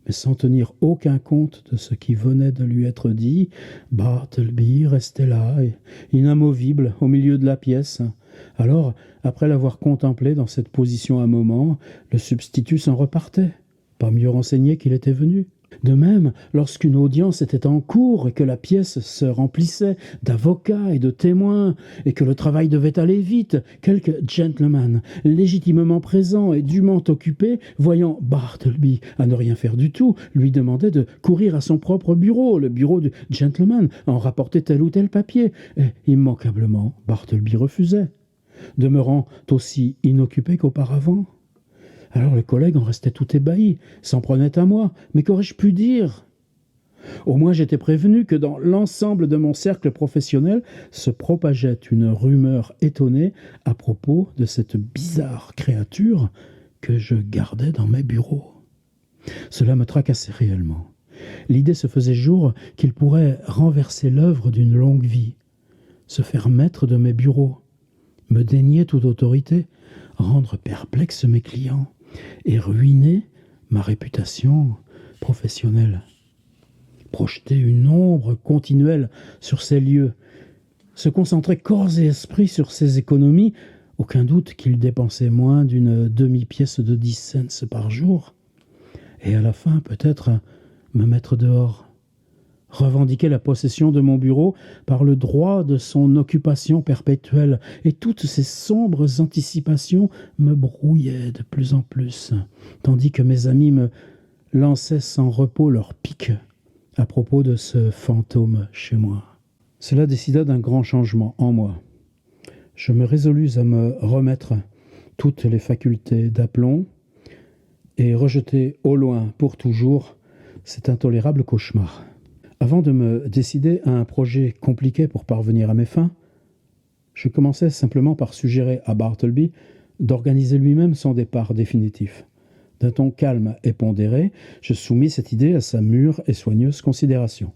Mais sans tenir aucun compte de ce qui venait de lui être dit, Bartleby restait là, inamovible, au milieu de la pièce. Alors, après l'avoir contemplé dans cette position un moment, le substitut s'en repartait, pas mieux renseigné qu'il était venu. De même, lorsqu'une audience était en cours et que la pièce se remplissait d'avocats et de témoins et que le travail devait aller vite, quelques gentlemen légitimement présents et dûment occupés, voyant Bartleby à ne rien faire du tout, lui demandaient de courir à son propre bureau, le bureau du gentleman, en rapporter tel ou tel papier. Et immanquablement, Bartleby refusait, demeurant aussi inoccupé qu'auparavant. Alors le collègue en restait tout ébahi, s'en prenait à moi. Mais qu'aurais-je pu dire? Au moins j'étais prévenu que dans l'ensemble de mon cercle professionnel se propageait une rumeur étonnée à propos de cette bizarre créature que je gardais dans mes bureaux. Cela me tracassait réellement. L'idée se faisait jour qu'il pourrait renverser l'œuvre d'une longue vie, se faire maître de mes bureaux, me dénier toute autorité, rendre perplexes mes clients et ruiner ma réputation professionnelle. Projeter une ombre continuelle sur ces lieux, se concentrer corps et esprit sur ses économies, aucun doute qu'il dépensait moins d'une demi-pièce de 10 cents par jour, et à la fin peut-être me mettre dehors, revendiquer la possession de mon bureau par le droit de son occupation perpétuelle, et toutes ces sombres anticipations me brouillaient de plus en plus, tandis que mes amis me lançaient sans repos leurs piques à propos de ce fantôme chez moi. Cela décida d'un grand changement en moi. Je me résolus à me remettre toutes les facultés d'aplomb et rejeter au loin pour toujours cet intolérable cauchemar. Avant de me décider à un projet compliqué pour parvenir à mes fins, je commençai simplement par suggérer à Bartleby d'organiser lui-même son départ définitif. D'un ton calme et pondéré, je soumis cette idée à sa mûre et soigneuse considération.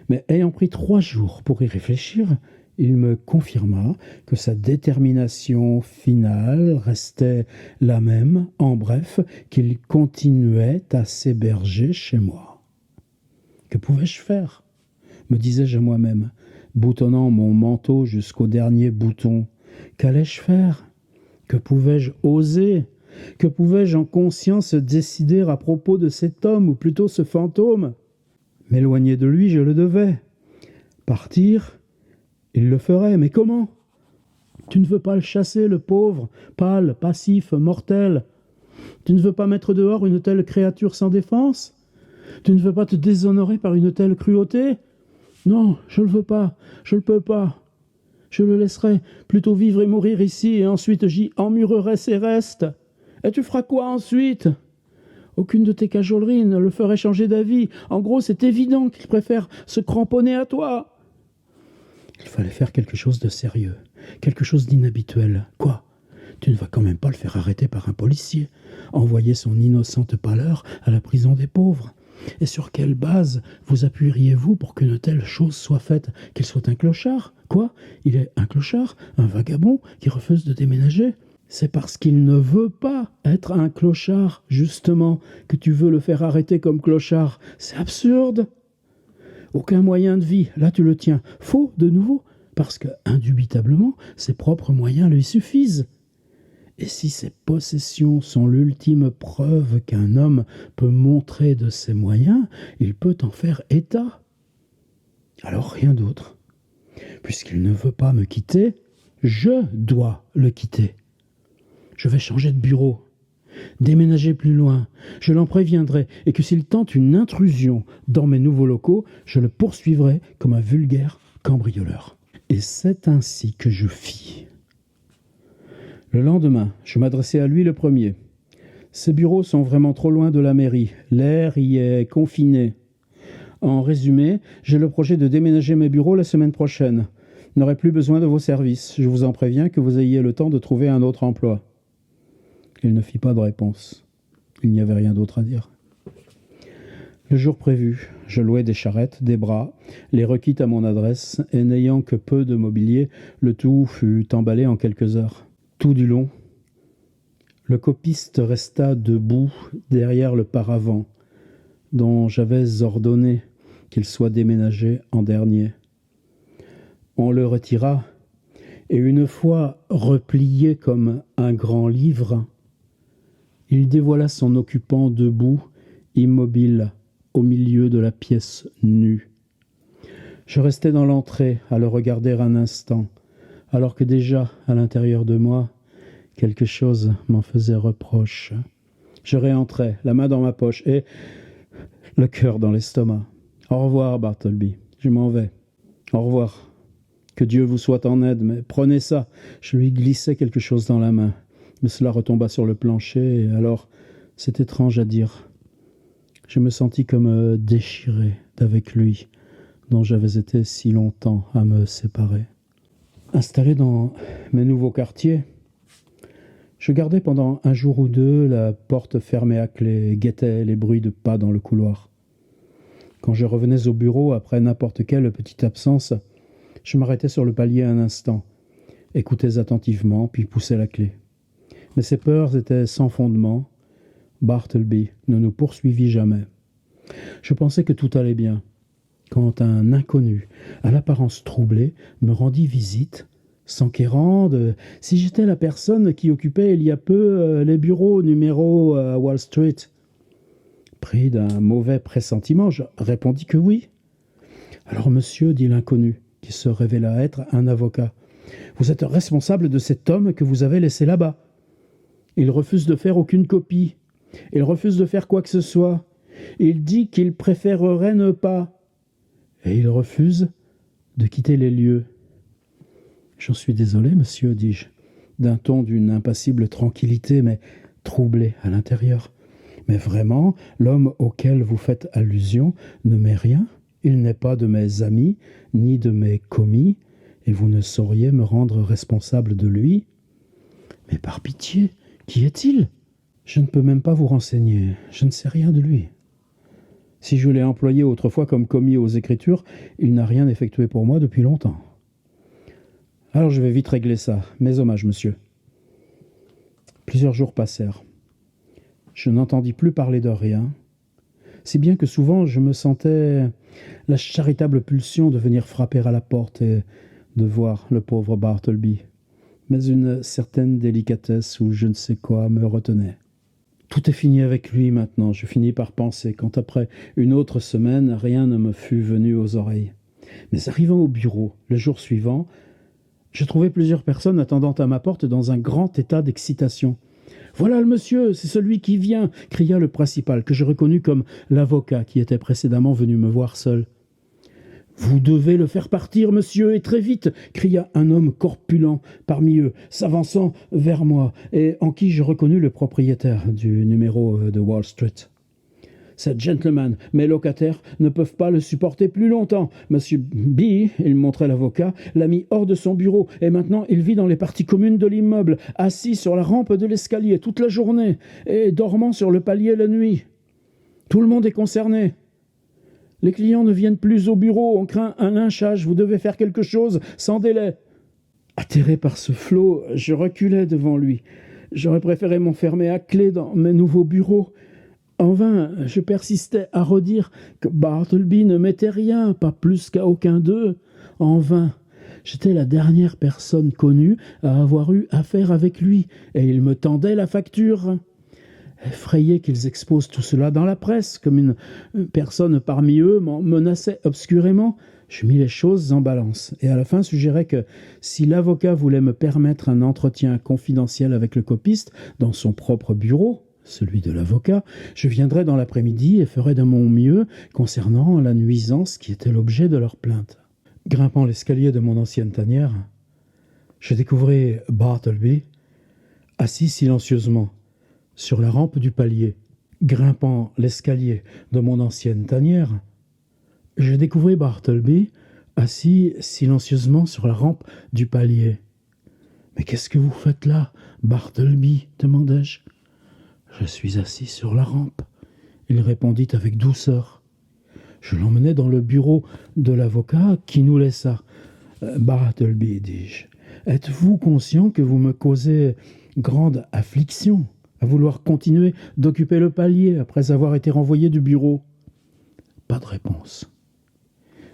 Mais ayant pris 3 jours pour y réfléchir, il me confirma que sa détermination finale restait la même, en bref, qu'il continuait à s'héberger chez moi. Que pouvais-je faire ? Me disais-je à moi-même, boutonnant mon manteau jusqu'au dernier bouton. Qu'allais-je faire ? Que pouvais-je oser ? Que pouvais-je en conscience décider à propos de cet homme, ou plutôt ce fantôme ? M'éloigner de lui, je le devais. Partir, il le ferait, mais comment ? Tu ne veux pas le chasser, le pauvre, pâle, passif, mortel. Tu ne veux pas mettre dehors une telle créature sans défense ? Tu ne veux pas te déshonorer par une telle cruauté ? Non, je ne le veux pas, je ne peux pas. Je le laisserai plutôt vivre et mourir ici, et ensuite j'y emmurerai ses restes. Et tu feras quoi ensuite ? Aucune de tes cajoleries ne le ferait changer d'avis. En gros, c'est évident qu'il préfère se cramponner à toi. Il fallait faire quelque chose de sérieux, quelque chose d'inhabituel. Quoi ? Tu ne vas quand même pas le faire arrêter par un policier, envoyer son innocente pâleur à la prison des pauvres. Et sur quelle base vous appuieriez-vous pour qu'une telle chose soit faite ? Qu'il soit un clochard ? Quoi ? Il est un clochard ? Un vagabond qui refuse de déménager ? C'est parce qu'il ne veut pas être un clochard, justement, que tu veux le faire arrêter comme clochard. C'est absurde. Aucun moyen de vie, là tu le tiens. Faux, de nouveau, parce que, indubitablement, ses propres moyens lui suffisent. Et si ses possessions sont l'ultime preuve qu'un homme peut montrer de ses moyens, il peut en faire état. Alors rien d'autre. Puisqu'il ne veut pas me quitter, je dois le quitter. Je vais changer de bureau, déménager plus loin. Je l'en préviendrai, et que s'il tente une intrusion dans mes nouveaux locaux, je le poursuivrai comme un vulgaire cambrioleur. Et c'est ainsi que je fis. Le lendemain, je m'adressai à lui le premier. Ces bureaux sont vraiment trop loin de la mairie. L'air y est confiné. En résumé, j'ai le projet de déménager mes bureaux la semaine prochaine. Je n'aurai plus besoin de vos services. Je vous en préviens que vous ayez le temps de trouver un autre emploi. Il ne fit pas de réponse. Il n'y avait rien d'autre à dire. Le jour prévu, je louai des charrettes, des bras, les requis à mon adresse, et n'ayant que peu de mobilier, le tout fut emballé en quelques heures. Tout du long, le copiste resta debout derrière le paravent, dont j'avais ordonné qu'il soit déménagé en dernier. On le retira, et une fois replié comme un grand livre, il dévoila son occupant debout, immobile, au milieu de la pièce nue. Je restai dans l'entrée à le regarder un instant, alors que déjà, à l'intérieur de moi, quelque chose m'en faisait reproche. Je réentrai, la main dans ma poche et le cœur dans l'estomac. Au revoir, Bartleby, je m'en vais. Au revoir. Que Dieu vous soit en aide, mais prenez ça. Je lui glissai quelque chose dans la main. Mais cela retomba sur le plancher, et alors, c'est étrange à dire. Je me sentis comme déchiré d'avec lui, dont j'avais été si longtemps à me séparer. Installé dans mes nouveaux quartiers, je gardais pendant un jour ou deux la porte fermée à clé et guettais les bruits de pas dans le couloir. Quand je revenais au bureau après n'importe quelle petite absence, je m'arrêtais sur le palier un instant, écoutais attentivement, puis poussais la clé. Mais ces peurs étaient sans fondement. Bartleby ne nous poursuivit jamais. Je pensais que tout allait bien, quand un inconnu, à l'apparence troublée, me rendit visite, s'enquérant de si j'étais la personne qui occupait il y a peu les bureaux numéro à Wall Street. Pris d'un mauvais pressentiment, je répondis que oui. Alors monsieur, dit l'inconnu, qui se révéla être un avocat, vous êtes responsable de cet homme que vous avez laissé là-bas. Il refuse de faire aucune copie. Il refuse de faire quoi que ce soit. Il dit qu'il préférerait ne pas. Et il refuse de quitter les lieux. J'en suis désolé, monsieur, dis-je, d'un ton d'une impassible tranquillité, mais troublé à l'intérieur. Mais vraiment, l'homme auquel vous faites allusion ne m'est rien. Il n'est pas de mes amis, ni de mes commis, et vous ne sauriez me rendre responsable de lui. Mais par pitié, qui est-il ? Je ne peux même pas vous renseigner, je ne sais rien de lui. Si je l'ai employé autrefois comme commis aux Écritures, il n'a rien effectué pour moi depuis longtemps. Alors je vais vite régler ça. Mes hommages, monsieur. Plusieurs jours passèrent. Je n'entendis plus parler de rien, si bien que souvent je me sentais la charitable pulsion de venir frapper à la porte et de voir le pauvre Bartleby. Mais une certaine délicatesse ou je ne sais quoi me retenait. Tout est fini avec lui maintenant, je finis par penser, quand après une autre semaine, rien ne me fut venu aux oreilles. Mais arrivant au bureau, le jour suivant, je trouvai plusieurs personnes attendant à ma porte dans un grand état d'excitation. « Voilà le monsieur, c'est celui qui vient !» cria le principal, que je reconnus comme l'avocat qui était précédemment venu me voir seul. « Vous devez le faire partir, monsieur, et très vite !» cria un homme corpulent parmi eux, s'avançant vers moi, et en qui je reconnus le propriétaire du numéro de Wall Street. « Ce gentleman, mes locataires ne peuvent pas le supporter plus longtemps. Monsieur B, il montrait l'avocat, l'a mis hors de son bureau, et maintenant il vit dans les parties communes de l'immeuble, assis sur la rampe de l'escalier toute la journée, et dormant sur le palier la nuit. Tout le monde est concerné. Les clients ne viennent plus au bureau, on craint un lynchage, vous devez faire quelque chose, sans délai. » Atterré par ce flot, je reculai devant lui. J'aurais préféré m'enfermer à clé dans mes nouveaux bureaux. En vain, je persistais à redire que Bartleby ne mettait rien, pas plus qu'à aucun d'eux. En vain, j'étais la dernière personne connue à avoir eu affaire avec lui, et il me tendait la facture. Effrayé qu'ils exposent tout cela dans la presse, comme une personne parmi eux m'en menaçait obscurément, je mis les choses en balance, et à la fin suggérais que si l'avocat voulait me permettre un entretien confidentiel avec le copiste dans son propre bureau, celui de l'avocat, je viendrais dans l'après-midi et ferais de mon mieux concernant la nuisance qui était l'objet de leur plainte. Grimpant l'escalier de mon ancienne tanière, je découvris Bartleby, assis silencieusement sur la rampe du palier. Grimpant l'escalier de mon ancienne tanière, je découvris Bartleby, assis silencieusement sur la rampe du palier. « Mais qu'est-ce que vous faites là, Bartleby ?» demandai-je. « Je suis assis sur la rampe, » il répondit avec douceur. Je l'emmenai dans le bureau de l'avocat qui nous laissa. « Bartleby, dis-je, êtes-vous conscient que vous me causez grande affliction à vouloir continuer d'occuper le palier après avoir été renvoyé du bureau ?» Pas de réponse.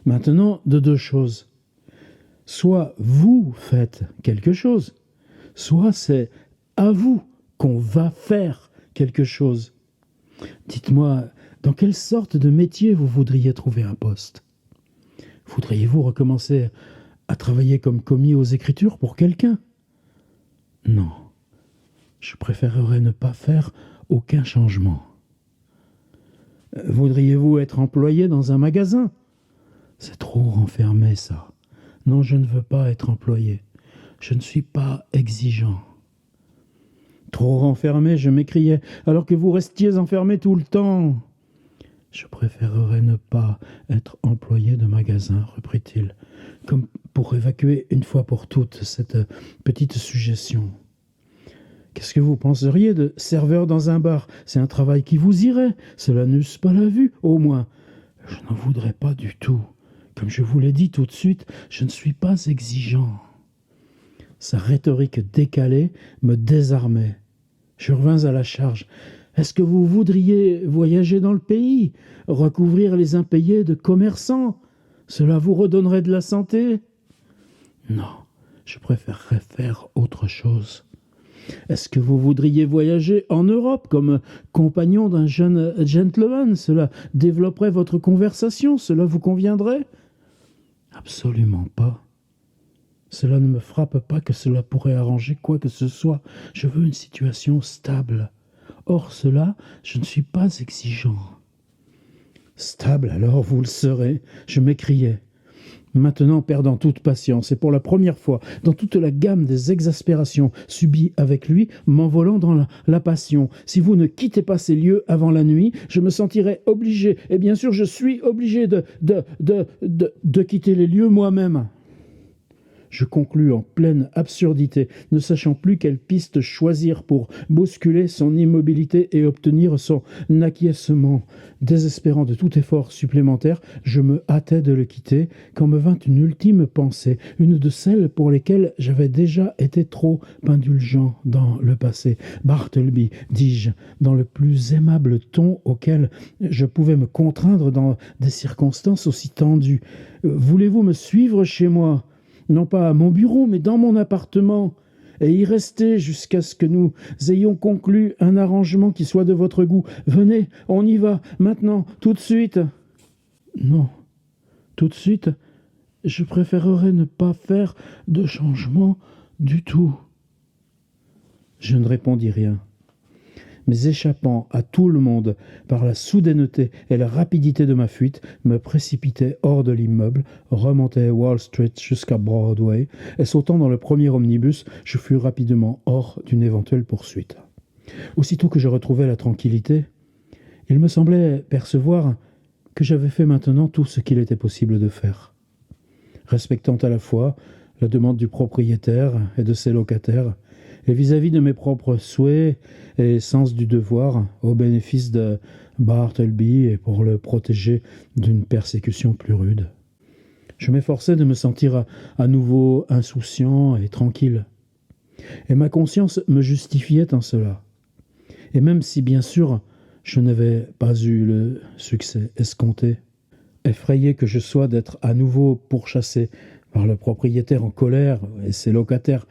Maintenant, de deux choses. Soit vous faites quelque chose, soit c'est à vous qu'on va faire quelque chose. Dites-moi, dans quelle sorte de métier vous voudriez trouver un poste ? Voudriez-vous recommencer à travailler comme commis aux Écritures pour quelqu'un ? Non, je préférerais ne pas faire aucun changement. Voudriez-vous être employé dans un magasin ? C'est trop renfermé, ça. Non, je ne veux pas être employé. Je ne suis pas exigeant. Trop renfermé, je m'écriais, alors que vous restiez enfermé tout le temps. Je préférerais ne pas être employé de magasin, reprit-il, comme pour évacuer une fois pour toutes cette petite suggestion. Qu'est-ce que vous penseriez de serveur dans un bar? C'est un travail qui vous irait, cela n'eusse pas la vue, au moins. Je n'en voudrais pas du tout. Comme je vous l'ai dit tout de suite, je ne suis pas exigeant. Sa rhétorique décalée me désarmait. Je revins à la charge. Est-ce que vous voudriez voyager dans le pays, recouvrir les impayés de commerçants? Cela vous redonnerait de la santé? Non, je préférerais faire autre chose. Est-ce que vous voudriez voyager en Europe comme compagnon d'un jeune gentleman? Cela développerait votre conversation, cela vous conviendrait? Absolument pas. Cela ne me frappe pas que cela pourrait arranger quoi que ce soit. Je veux une situation stable. Or, cela, je ne suis pas exigeant. Stable, alors, vous le serez, je m'écriai. Maintenant, perdant toute patience, et pour la première fois, dans toute la gamme des exaspérations subies avec lui, m'envolant dans la passion. Si vous ne quittez pas ces lieux avant la nuit, je me sentirai obligé, et bien sûr, je suis obligé de quitter les lieux moi-même. Je conclus en pleine absurdité, ne sachant plus quelle piste choisir pour bousculer son immobilité et obtenir son acquiescement. Désespérant de tout effort supplémentaire, je me hâtais de le quitter quand me vint une ultime pensée, une de celles pour lesquelles j'avais déjà été trop indulgent dans le passé. « Bartleby, dis-je, dans le plus aimable ton auquel je pouvais me contraindre dans des circonstances aussi tendues, voulez-vous me suivre chez moi ? Non pas à mon bureau, mais dans mon appartement, et y rester jusqu'à ce que nous ayons conclu un arrangement qui soit de votre goût. Venez, on y va, maintenant, tout de suite. Non, tout de suite, je préférerais ne pas faire de changement du tout. Je ne répondis rien. Mais échappant à tout le monde par la soudaineté et la rapidité de ma fuite, me précipitai hors de l'immeuble, remontai Wall Street jusqu'à Broadway, et sautant dans le premier omnibus, je fus rapidement hors d'une éventuelle poursuite. Aussitôt que je retrouvai la tranquillité, il me semblait percevoir que j'avais fait maintenant tout ce qu'il était possible de faire. Respectant à la fois la demande du propriétaire et de ses locataires, et vis-à-vis de mes propres souhaits et sens du devoir, au bénéfice de Bartleby et pour le protéger d'une persécution plus rude. Je m'efforçais de me sentir à nouveau insouciant et tranquille. Et ma conscience me justifiait en cela. Et même si, bien sûr, je n'avais pas eu le succès escompté, effrayé que je sois d'être à nouveau pourchassé par le propriétaire en colère et ses locataires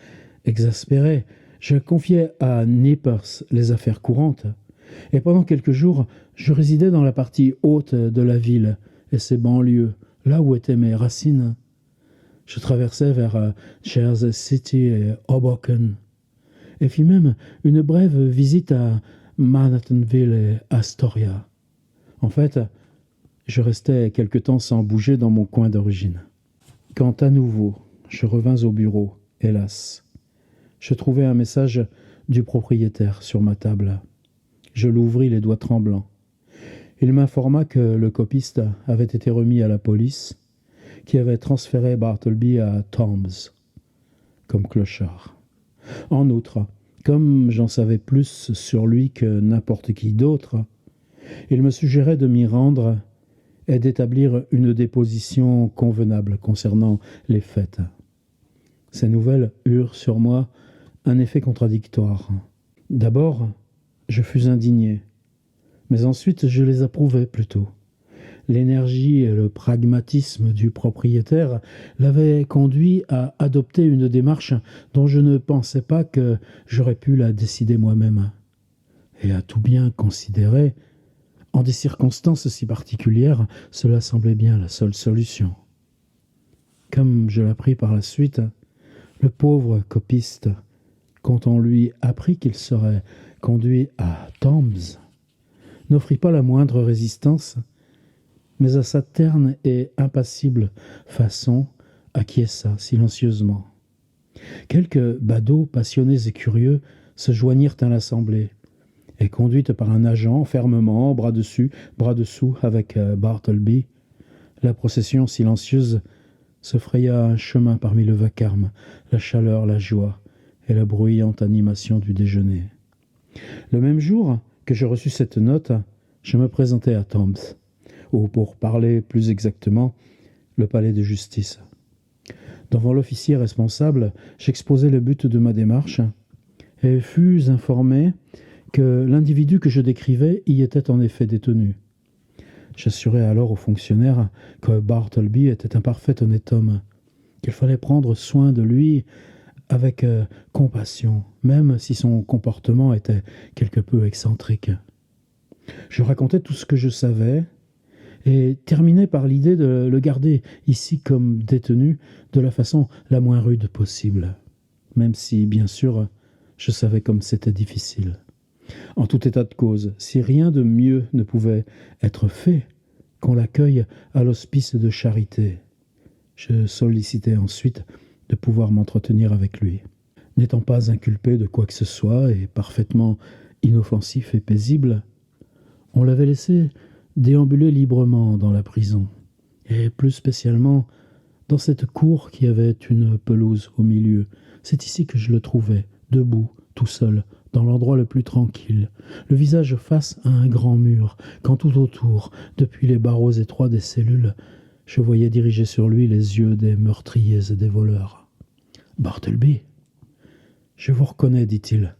exaspérés, je confiais à Nippers les affaires courantes, et pendant quelques jours, je résidais dans la partie haute de la ville et ses banlieues, là où étaient mes racines. Je traversais vers Jersey City et Hoboken, et fis même une brève visite à Manhattanville et Astoria. En fait, je restais quelque temps sans bouger dans mon coin d'origine. Quand à nouveau je revins au bureau, hélas, je trouvai un message du propriétaire sur ma table. Je l'ouvris les doigts tremblants. Il m'informa que le copiste avait été remis à la police, qui avait transféré Bartleby à Toms, comme clochard. En outre, comme j'en savais plus sur lui que n'importe qui d'autre, il me suggérait de m'y rendre et d'établir une déposition convenable concernant les faits. Ces nouvelles eurent sur moi un effet contradictoire. D'abord, je fus indigné, mais ensuite je les approuvai plutôt. L'énergie et le pragmatisme du propriétaire l'avaient conduit à adopter une démarche dont je ne pensais pas que j'aurais pu la décider moi-même. Et à tout bien considérer, en des circonstances si particulières, cela semblait bien la seule solution. Comme je l'appris par la suite, le pauvre copiste, quand on lui apprit qu'il serait conduit à Toms, n'offrit pas la moindre résistance, mais à sa terne et impassible façon acquiesça silencieusement. Quelques badauds passionnés et curieux se joignirent à l'assemblée, et conduite par un agent fermement, bras dessus, bras dessous, avec Bartleby, la procession silencieuse se fraya un chemin parmi le vacarme, la chaleur, la joie et la bruyante animation du déjeuner. Le même jour que je reçus cette note, je me présentai à Tombs, ou pour parler plus exactement, le palais de justice. Devant l'officier responsable, j'exposai le but de ma démarche et fus informé que l'individu que je décrivais y était en effet détenu. J'assurai alors au fonctionnaire que Bartleby était un parfait honnête homme, qu'il fallait prendre soin de lui avec compassion, même si son comportement était quelque peu excentrique. Je racontais tout ce que je savais et terminai par l'idée de le garder ici comme détenu de la façon la moins rude possible, même si, bien sûr, je savais comme c'était difficile. En tout état de cause, si rien de mieux ne pouvait être fait, qu'on l'accueille à l'hospice de charité. Je sollicitai ensuite de pouvoir m'entretenir avec lui. N'étant pas inculpé de quoi que ce soit et parfaitement inoffensif et paisible, on l'avait laissé déambuler librement dans la prison, et plus spécialement dans cette cour qui avait une pelouse au milieu. C'est ici que je le trouvais, debout, tout seul, dans l'endroit le plus tranquille, le visage face à un grand mur, quand tout autour, depuis les barreaux étroits des cellules, je voyais diriger sur lui les yeux des meurtriers et des voleurs. « Bartleby, je vous reconnais, dit-il,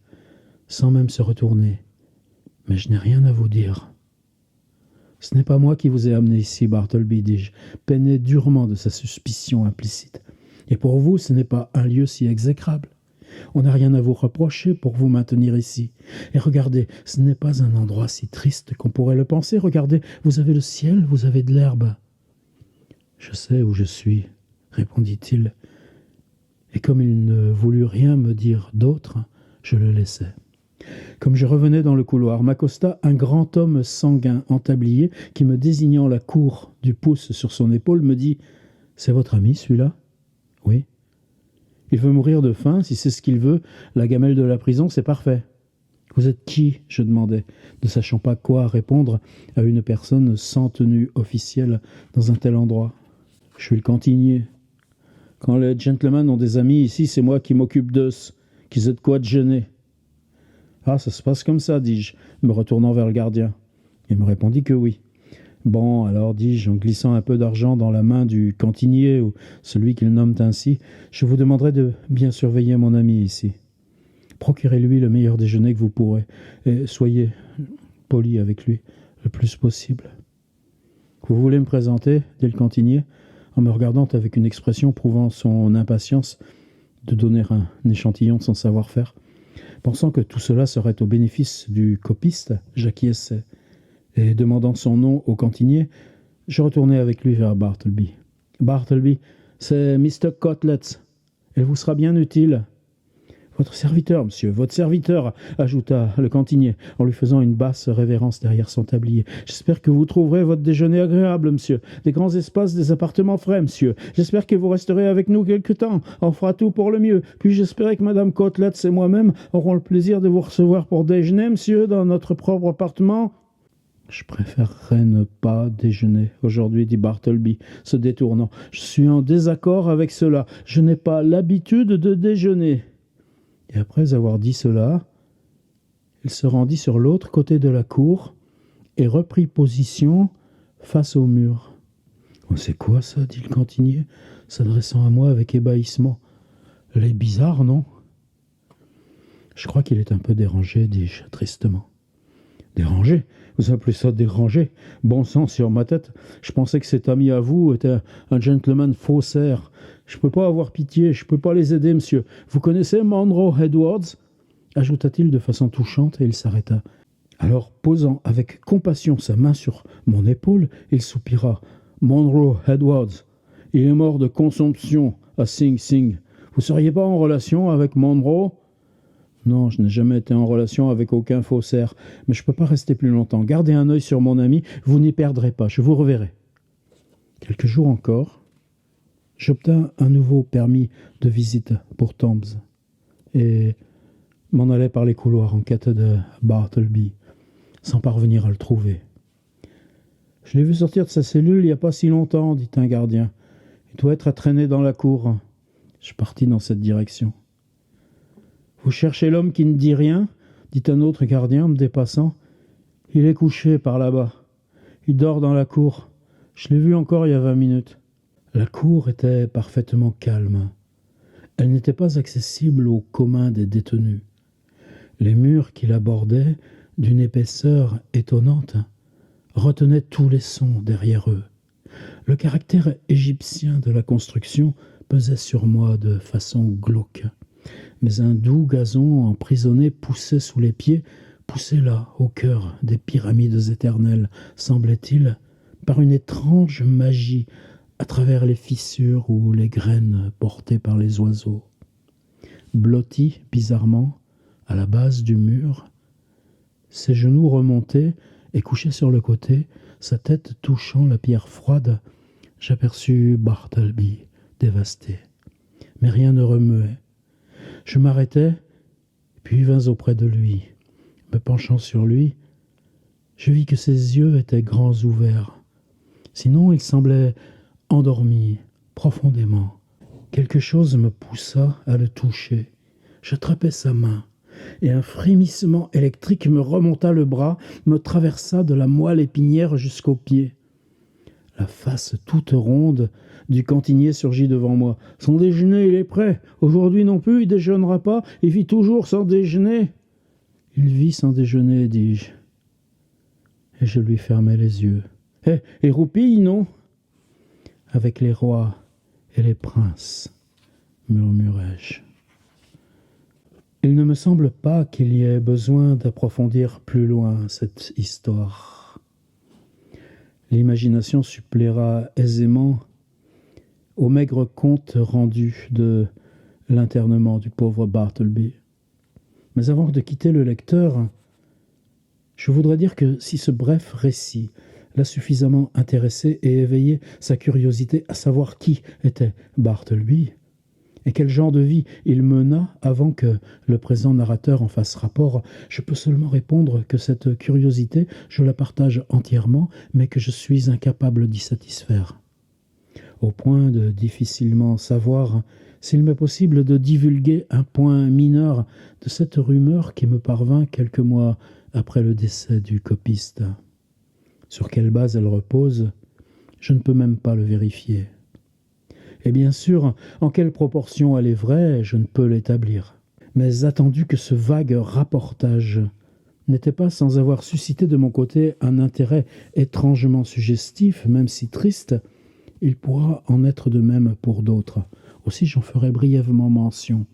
sans même se retourner, mais je n'ai rien à vous dire. » « Ce n'est pas moi qui vous ai amené ici, Bartleby, dis-je, peiné durement de sa suspicion implicite. Et pour vous, ce n'est pas un lieu si exécrable. On n'a rien à vous reprocher pour vous maintenir ici. Et regardez, ce n'est pas un endroit si triste qu'on pourrait le penser. Regardez, vous avez le ciel, vous avez de l'herbe. »« Je sais où je suis, » répondit-il. Et comme il ne voulut rien me dire d'autre, je le laissai. Comme je revenais dans le couloir, m'accosta un grand homme sanguin en tablier qui, me désignant la cour du pouce sur son épaule, me dit « C'est votre ami, celui-là ?»« Oui. »« Il veut mourir de faim, si c'est ce qu'il veut. La gamelle de la prison, c'est parfait. »« Vous êtes qui ?» je demandai, ne sachant pas quoi répondre à une personne sans tenue officielle dans un tel endroit. « Je suis le cantinier. Quand les gentlemen ont des amis ici, c'est moi qui m'occupe d'eux, qu'ils aient de quoi te gêner. » « Ah, ça se passe comme ça, dis-je, me retournant vers le gardien. Il me répondit que oui. Bon, alors, dis-je, en glissant un peu d'argent dans la main du cantinier, ou celui qu'ils nomment ainsi, je vous demanderai de bien surveiller mon ami ici. Procurez-lui le meilleur déjeuner que vous pourrez, et soyez poli avec lui le plus possible. Vous voulez me présenter, dit le cantinier, en me regardant avec une expression prouvant son impatience de donner un échantillon de son savoir-faire. Pensant que tout cela serait au bénéfice du copiste, j'acquiesçai, et demandant son nom au cantinier, je retournai avec lui vers Bartleby. « Bartleby, c'est Mr. Cutlets. Elle vous sera bien utile. »« Votre serviteur, monsieur, votre serviteur, » ajouta le cantinier, en lui faisant une basse révérence derrière son tablier. « J'espère que vous trouverez votre déjeuner agréable, monsieur. Des grands espaces, des appartements frais, monsieur. J'espère que vous resterez avec nous quelque temps. On fera tout pour le mieux. Puis j'espère que madame Cutlets et moi-même aurons le plaisir de vous recevoir pour déjeuner, monsieur, dans notre propre appartement. » « Je préférerais ne pas déjeuner aujourd'hui, dit Bartleby, se détournant. Je suis en désaccord avec cela. Je n'ai pas l'habitude de déjeuner. Et après avoir dit cela, il se rendit sur l'autre côté de la cour et reprit position face au mur. « C'est quoi ça ?» dit le cantinier, s'adressant à moi avec ébahissement. « Elle est bizarre, non ?» « Je crois qu'il est un peu dérangé, dis-je tristement. »« Dérangé ? Vous appelez ça dérangé ? Bon sang sur ma tête. Je pensais que cet ami à vous était un gentleman faussaire. Je ne peux pas avoir pitié, je ne peux pas les aider, monsieur. Vous connaissez Monroe Edwards ?» ajouta-t-il de façon touchante, et il s'arrêta. Alors, posant avec compassion sa main sur mon épaule, il soupira. « Monroe Edwards, il est mort de consomption à Sing Sing. Vous ne seriez pas en relation avec Monroe ?» Non, je n'ai jamais été en relation avec aucun faussaire, mais je ne peux pas rester plus longtemps. Gardez un œil sur mon ami, vous n'y perdrez pas, je vous reverrai. Quelques jours encore, j'obtins un nouveau permis de visite pour Tombs, et m'en allais par les couloirs en quête de Bartleby, sans parvenir à le trouver. « Je l'ai vu sortir de sa cellule il n'y a pas si longtemps, dit un gardien. Il doit être à traîner dans la cour. » Je partis dans cette direction. « Vous cherchez l'homme qui ne dit rien ?» dit un autre gardien en me dépassant. « Il est couché par là-bas. Il dort dans la cour. Je l'ai vu encore il y a 20 minutes. » La cour était parfaitement calme. Elle n'était pas accessible au commun des détenus. Les murs qui l'abordaient, d'une épaisseur étonnante, retenaient tous les sons derrière eux. Le caractère égyptien de la construction pesait sur moi de façon glauque. Mais un doux gazon emprisonné poussait sous les pieds, poussait là, au cœur des pyramides éternelles, semblait-il, par une étrange magie, à travers les fissures ou les graines portées par les oiseaux. Blotti, bizarrement, à la base du mur, ses genoux remontés et couché sur le côté, sa tête touchant la pierre froide, j'aperçus Bartleby, dévasté. Mais rien ne remuait. Je m'arrêtai, puis vins auprès de lui. Me penchant sur lui, je vis que ses yeux étaient grands ouverts. Sinon, il semblait endormi profondément. Quelque chose me poussa à le toucher. J'attrapai sa main, et un frémissement électrique me remonta le bras, me traversa de la moelle épinière jusqu'aux pieds. La face toute ronde du cantinier surgit devant moi. « Son déjeuner, il est prêt. Aujourd'hui non plus, il déjeunera pas. Il vit toujours sans déjeuner. » « Il vit sans déjeuner, dis-je. Et je lui fermai les yeux. « Et roupille, non ?»« Avec les rois et les princes, murmurai-je. » Il ne me semble pas qu'il y ait besoin d'approfondir plus loin cette histoire. L'imagination suppléera aisément au maigre compte rendu de l'internement du pauvre Bartleby. Mais avant de quitter le lecteur, je voudrais dire que si ce bref récit l'a suffisamment intéressé et éveillé sa curiosité à savoir qui était Bartleby et quel genre de vie il mena avant que le présent narrateur en fasse rapport, je peux seulement répondre que cette curiosité, je la partage entièrement, mais que je suis incapable d'y satisfaire. Au point de difficilement savoir s'il m'est possible de divulguer un point mineur de cette rumeur qui me parvint quelques mois après le décès du copiste. Sur quelle base elle repose, je ne peux même pas le vérifier. Et bien sûr, en quelle proportion elle est vraie, je ne peux l'établir. Mais attendu que ce vague rapportage n'était pas sans avoir suscité de mon côté un intérêt étrangement suggestif, même si triste, il pourra en être de même pour d'autres. Aussi j'en ferai brièvement mention.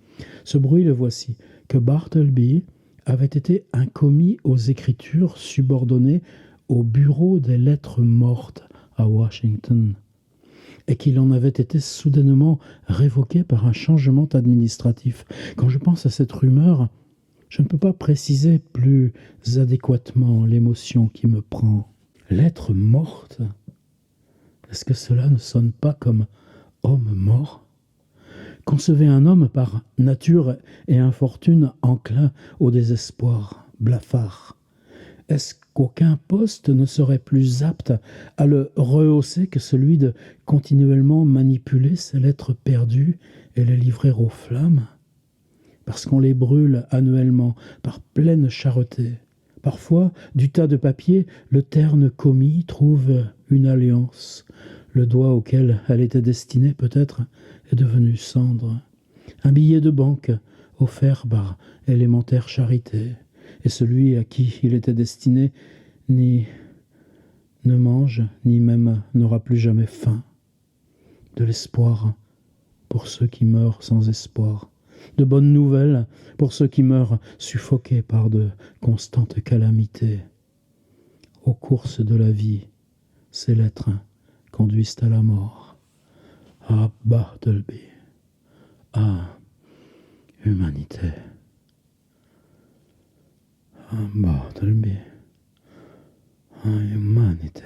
Ce bruit, le voici, que Bartleby avait été un commis aux écritures subordonné au bureau des lettres mortes à Washington, et qu'il en avait été soudainement révoqué par un changement administratif. Quand je pense à cette rumeur, je ne peux pas préciser plus adéquatement l'émotion qui me prend. Lettres mortes ? Est-ce que cela ne sonne pas comme homme mort ? Concevez un homme par nature et infortune enclin au désespoir, blafard. Est-ce qu'aucun poste ne serait plus apte à le rehausser que celui de continuellement manipuler ces lettres perdues et les livrer aux flammes ? Parce qu'on les brûle annuellement par pleine charretée. Parfois, du tas de papier, le terne commis trouve une alliance. Le doigt auquel elle était destinée, peut-être, est devenu cendre. Un billet de banque offert par élémentaire charité, et celui à qui il était destiné ni ne mange, ni même n'aura plus jamais faim. De l'espoir pour ceux qui meurent sans espoir. De bonnes nouvelles pour ceux qui meurent suffoqués par de constantes calamités. Aux courses de la vie, ces lettres conduisent à la mort. Ah, Bartleby, ah, humanité. Ah, Bartleby, ah, humanité.